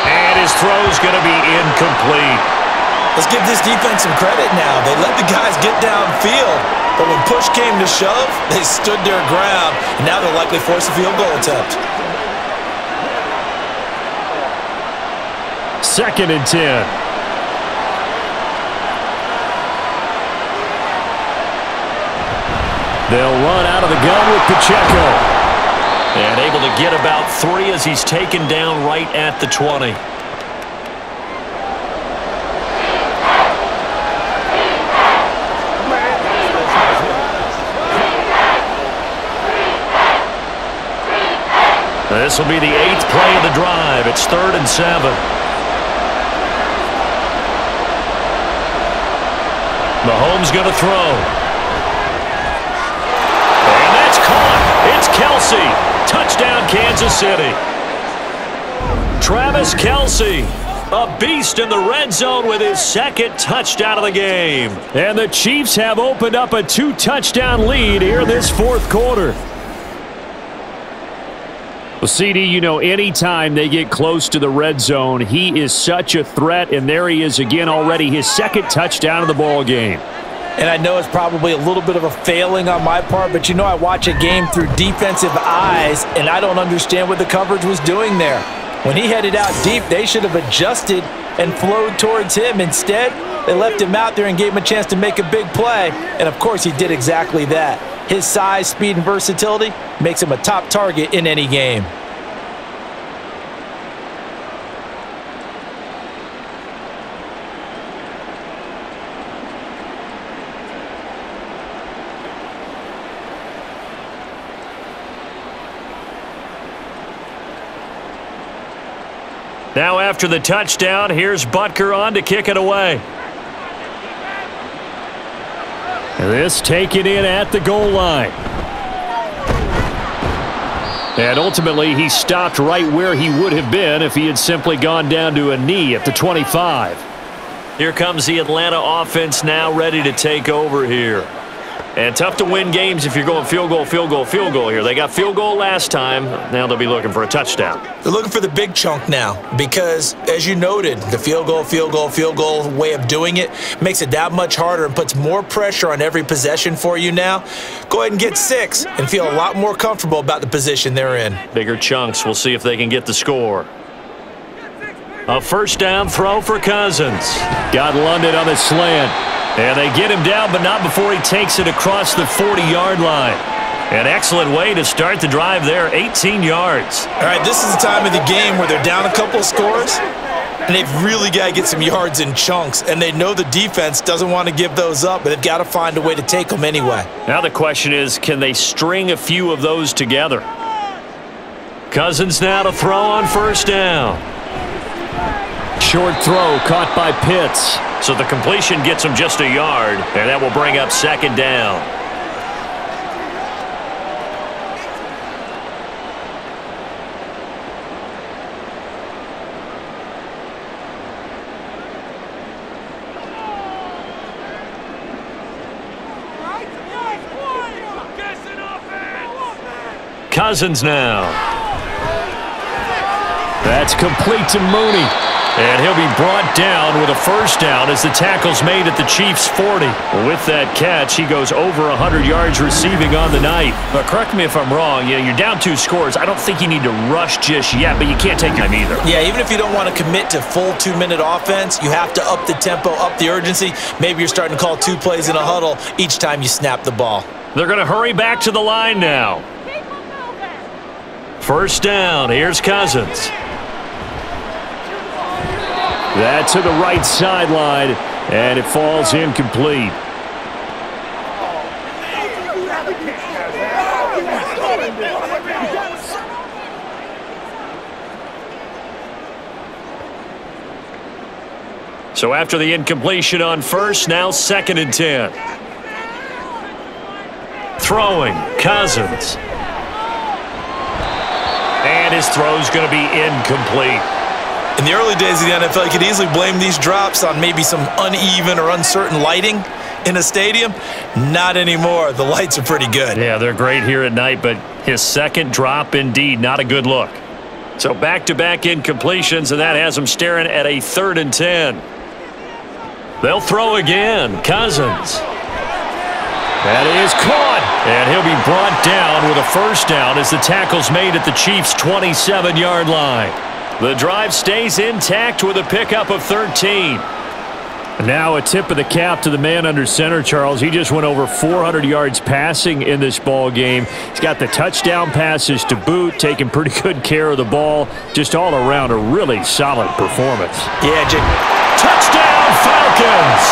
And his throw's going to be incomplete. Let's give this defense some credit now. They let the guys get downfield, but when push came to shove, they stood their ground, and now they'll likely force a field goal attempt. 2nd and 10. They'll run out of the gun with Pacheco. And able to get about 3 as he's taken down right at the 20. This will be the 8th play of the drive. It's 3rd and 7. Mahomes going to throw. And that's caught. It's Kelce. Touchdown, Kansas City. Travis Kelce, a beast in the red zone with his second touchdown of the game. And the Chiefs have opened up a 2-touchdown lead here this fourth quarter. Well, CD, you know, anytime they get close to the red zone, he is such a threat, and there he is again already, his second touchdown of the ball game. And I know it's probably a little bit of a failing on my part, but you know I watch a game through defensive eyes, and I don't understand what the coverage was doing there. When he headed out deep, they should have adjusted and flowed towards him. Instead, they left him out there and gave him a chance to make a big play, and of course he did exactly that. His size, speed, and versatility makes him a top target in any game. Now after the touchdown, here's Butker on to kick it away. This taken in at the goal line. And ultimately, he stopped right where he would have been if he had simply gone down to a knee at the 25. Here comes the Atlanta offense now ready to take over here. And tough to win games if you're going field goal, field goal, field goal here. They got field goal last time. Now they'll be looking for a touchdown. They're looking for the big chunk now because, as you noted, the field goal way of doing it makes it that much harder and puts more pressure on every possession for you now. Go ahead and get 6 and feel a lot more comfortable about the position they're in. Bigger chunks. We'll see if they can get the score. A first down throw for Cousins. Got London on the slant. And they get him down, but not before he takes it across the 40-yard line. An excellent way to start the drive there, 18 yards. All right, this is the time of the game where they're down a couple of scores, and they've really got to get some yards in chunks, and they know the defense doesn't want to give those up, but they've got to find a way to take them anyway. Now the question is, can they string a few of those together? Cousins now to throw on first down. Short throw caught by Pitts. So the completion gets him just a yard, and that will bring up second down. Cousins now. That's complete to Mooney. And he'll be brought down with a first down as the tackle's made at the Chiefs' 40. With that catch, he goes over 100 yards receiving on the night. But correct me if I'm wrong, you're down 2 scores. I don't think you need to rush just yet, but you can't take time either. Yeah, even if you don't want to commit to full 2-minute offense, you have to up the tempo, up the urgency. Maybe you're starting to call 2 plays in a huddle each time you snap the ball. They're going to hurry back to the line now. First down, here's Cousins. That to the right sideline, and it falls incomplete. So after the incompletion on first, now 2nd and 10. Throwing, Cousins. And his throw's going to be incomplete. In the early days of the NFL, you could easily blame these drops on maybe some uneven or uncertain lighting in a stadium. Not anymore. The lights are pretty good. Yeah, they're great here at night, but his second drop, indeed, not a good look. So back-to-back incompletions, and that has him staring at a 3rd and 10. They'll throw again. Cousins. That is caught, and he'll be brought down with a first down as the tackle's made at the Chiefs' 27-yard line. The drive stays intact with a pickup of 13. Now a tip of the cap to the man under center, Charles. He just went over 400 yards passing in this ball game. He's got the touchdown passes to boot, taking pretty good care of the ball. Just all around a really solid performance. Yeah, Jake. Touchdown, Falcons!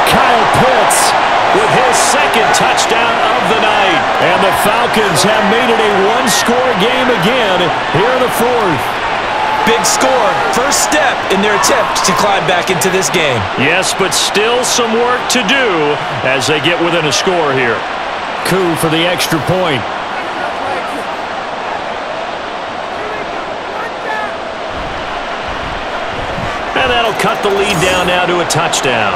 Kyle Pitts with his 2nd touchdown of the night. And the Falcons have made it a 1-score game again here in the 4th. Big score, first step in their attempt to climb back into this game. Yes, but still some work to do as they get within a score here. Coup for the extra point. that'll cut the lead down now to a touchdown.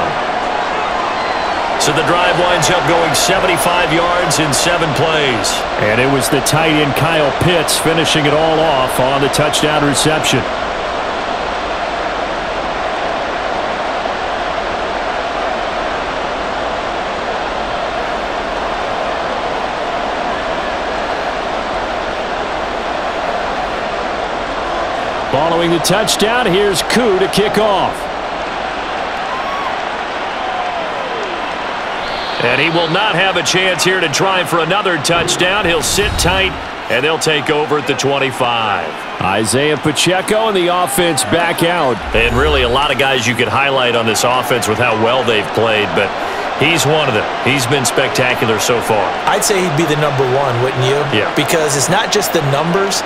So the drive winds up going 75 yards in 7 plays. And it was the tight end Kyle Pitts finishing it all off on the touchdown reception. Following the touchdown, here's Koo to kick off. And he will not have a chance here to try for another touchdown. He'll sit tight, and they'll take over at the 25. Isaiah Pacheco and the offense back out. And really a lot of guys you could highlight on this offense with how well they've played, but he's one of them. He's been spectacular so far. I'd say he'd be the number one, wouldn't you? Yeah. Because it's not just the numbers.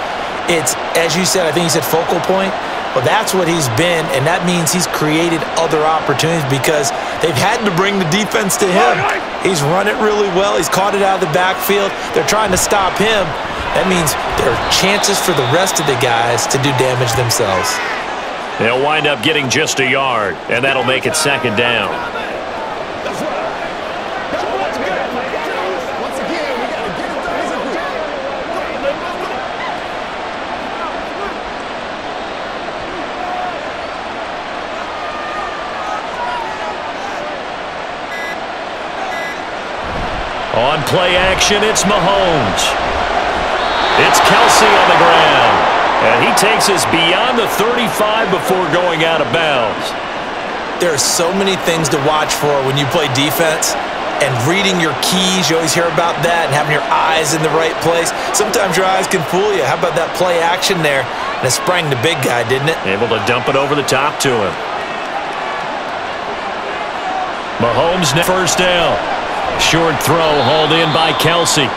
It's, as you said, I think you said focal point. Well, that's what he's been, and that means he's created other opportunities because they've had to bring the defense to him. He's run it really well. He's caught it out of the backfield. They're trying to stop him. That means there are chances for the rest of the guys to do damage themselves. They'll wind up getting just a yard, and that'll make it second down. On play action, it's Mahomes. It's Kelsey on the ground. And he takes us beyond the 35 before going out of bounds. There are so many things to watch for when you play defense. And reading your keys, you always hear about that, and having your eyes in the right place. Sometimes your eyes can fool you. How about that play action there? And it sprang the big guy, didn't it? Able to dump it over the top to him. Mahomes first down. Short throw hauled in by Kelsey.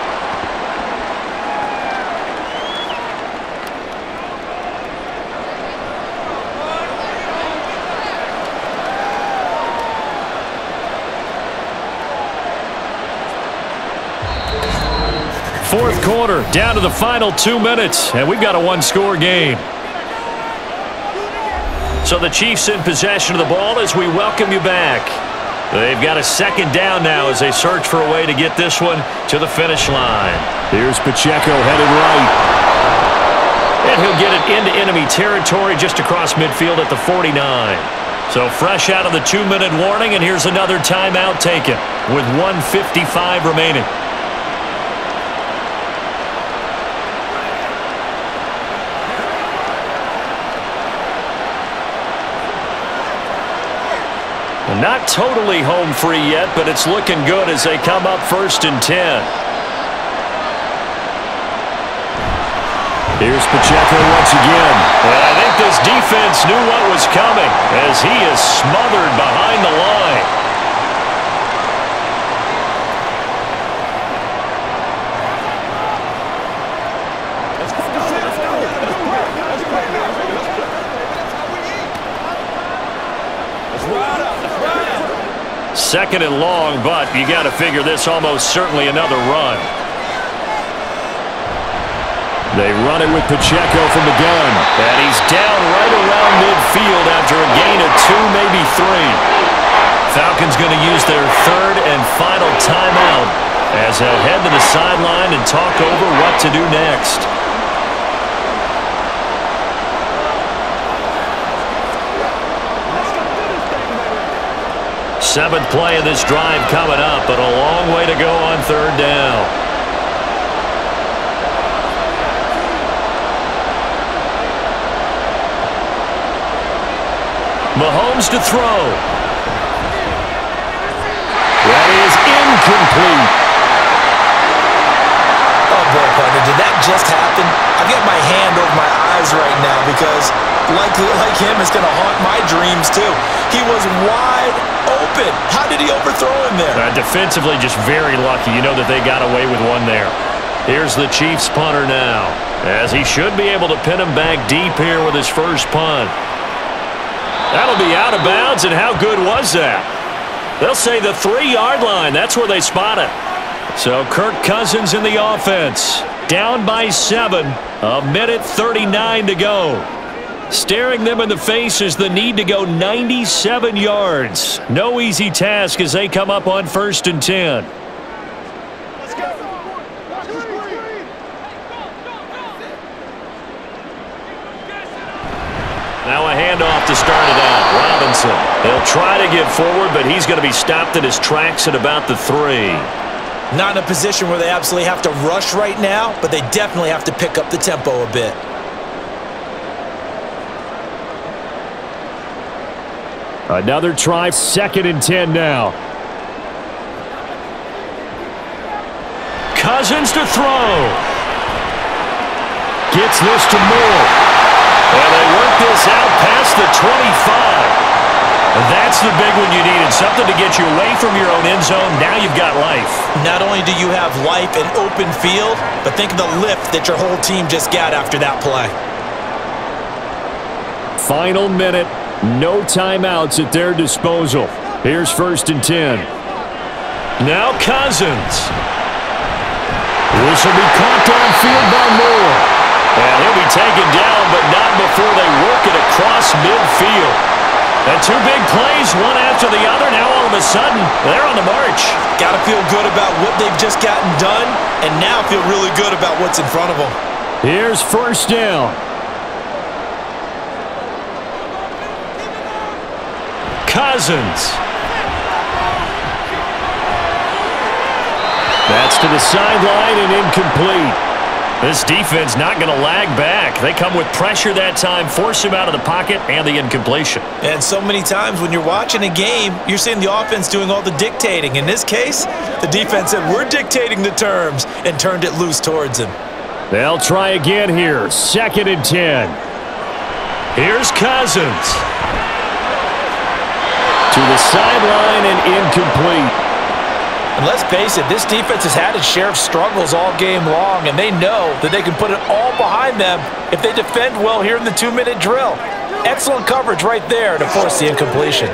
Fourth quarter, down to the final 2 minutes, and we've got a one-score game. So the Chiefs in possession of the ball as we welcome you back. They've got a second down now as they search for a way to get this one to the finish line. Here's Pacheco headed right. And he'll get it into enemy territory just across midfield at the 49. So fresh out of the 2-minute warning, and here's another timeout taken with 1:55 remaining. Not totally home free yet, but it's looking good as they come up 1st and 10. Here's Pacheco once again. And I think this defense knew what was coming as he is smothered behind the line. Second and long, but you got to figure this almost certainly another run. They run it with Pacheco from the gun. And he's down right around midfield after a gain of 2, maybe 3. Falcons going to use their third and final timeout as they'll head to the sideline and talk over what to do next. Seventh play of this drive coming up, but a long way to go on 3rd down. Mahomes to throw. That is incomplete. Oh, boy, partner, did that just happen? I've got my hand over my eyes right now because, like him, it's going to haunt my dreams, too. He was wide open. How did he overthrow him there? Defensively, just very lucky. You know that they got away with one there. Here's the Chiefs punter now, as he should be able to pin him back deep here with his first punt. That'll be out of bounds, and how good was that? They'll say the 3-yard line. That's where they spot it. So Kirk Cousins in the offense. Down by 7. 1:39 to go. Staring them in the face is the need to go 97 yards. No easy task as they come up on 1st and 10. Now a handoff to start it out. Robinson. He'll try to get forward, but he's going to be stopped in his tracks at about the 3. Not in a position where they absolutely have to rush right now, but they definitely have to pick up the tempo a bit. Another try, 2nd and 10 now. Cousins to throw. Gets this to Moore. And they work this out past the 25. That's the big one you needed, something to get you away from your own end zone. Now you've got life. Not only do you have life and open field, but think of the lift that your whole team just got after that play. Final minute, no timeouts at their disposal. Here's 1st and 10. Now Cousins. This will be caught downfield by Moore. And he'll be taken down, but not before they work it across midfield. And 2 big plays, one after the other. Now all of a sudden, they're on the march. Got to feel good about what they've just gotten done, and now feel really good about what's in front of them. Here's 1st down. Cousins. That's to the sideline and incomplete. This defense not going to lag back. They come with pressure that time, force him out of the pocket, and the incompletion. And so many times when you're watching a game, you're seeing the offense doing all the dictating. In this case, the defense said, we're dictating the terms, and turned it loose towards him. They'll try again here, 2nd and 10. Here's Cousins. To the sideline and incomplete. And let's face it, this defense has had its share of struggles all game long, and they know that they can put it all behind them if they defend well here in the 2-minute drill. Excellent coverage right there to force the incompletion.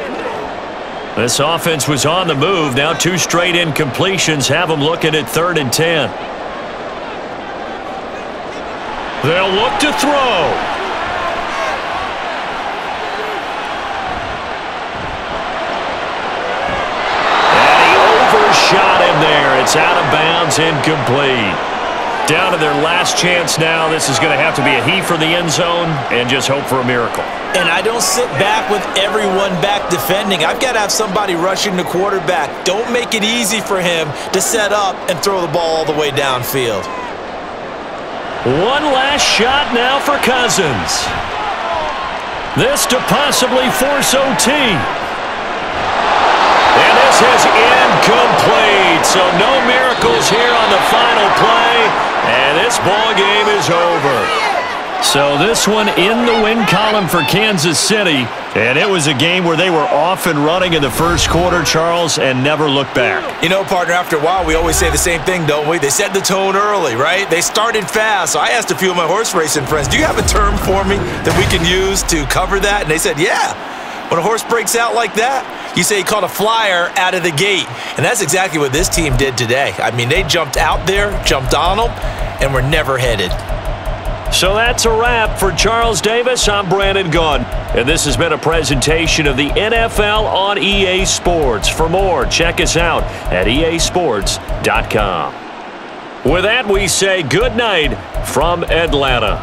This offense was on the move. Now 2 straight incompletions have them looking at 3rd and 10. They'll look to throw. Shot him there. It's out of bounds, incomplete. Down to their last chance now. This is going to have to be a heave for the end zone and just hope for a miracle. And I don't sit back with everyone back defending. I've got to have somebody rushing the quarterback. Don't make it easy for him to set up and throw the ball all the way downfield. One last shot now for Cousins. This to possibly force OT. And this is incomplete, so no miracles here on the final play, and this ball game is over. So this one in the win column for Kansas City, and it was a game where they were off and running in the 1st quarter, Charles, and never looked back. You know, partner, after a while, we always say the same thing, don't we? They set the tone early, right? They started fast, so I asked a few of my horse racing friends, do you have a term for me that we can use to cover that? And they said, yeah. When a horse breaks out like that, you say he caught a flyer out of the gate. And that's exactly what this team did today. I mean, they jumped out there, jumped on them, and were never headed. So that's a wrap for Charles Davis. I'm Brandon Gunn. And this has been a presentation of the NFL on EA Sports. For more, check us out at easports.com. With that, we say good night from Atlanta.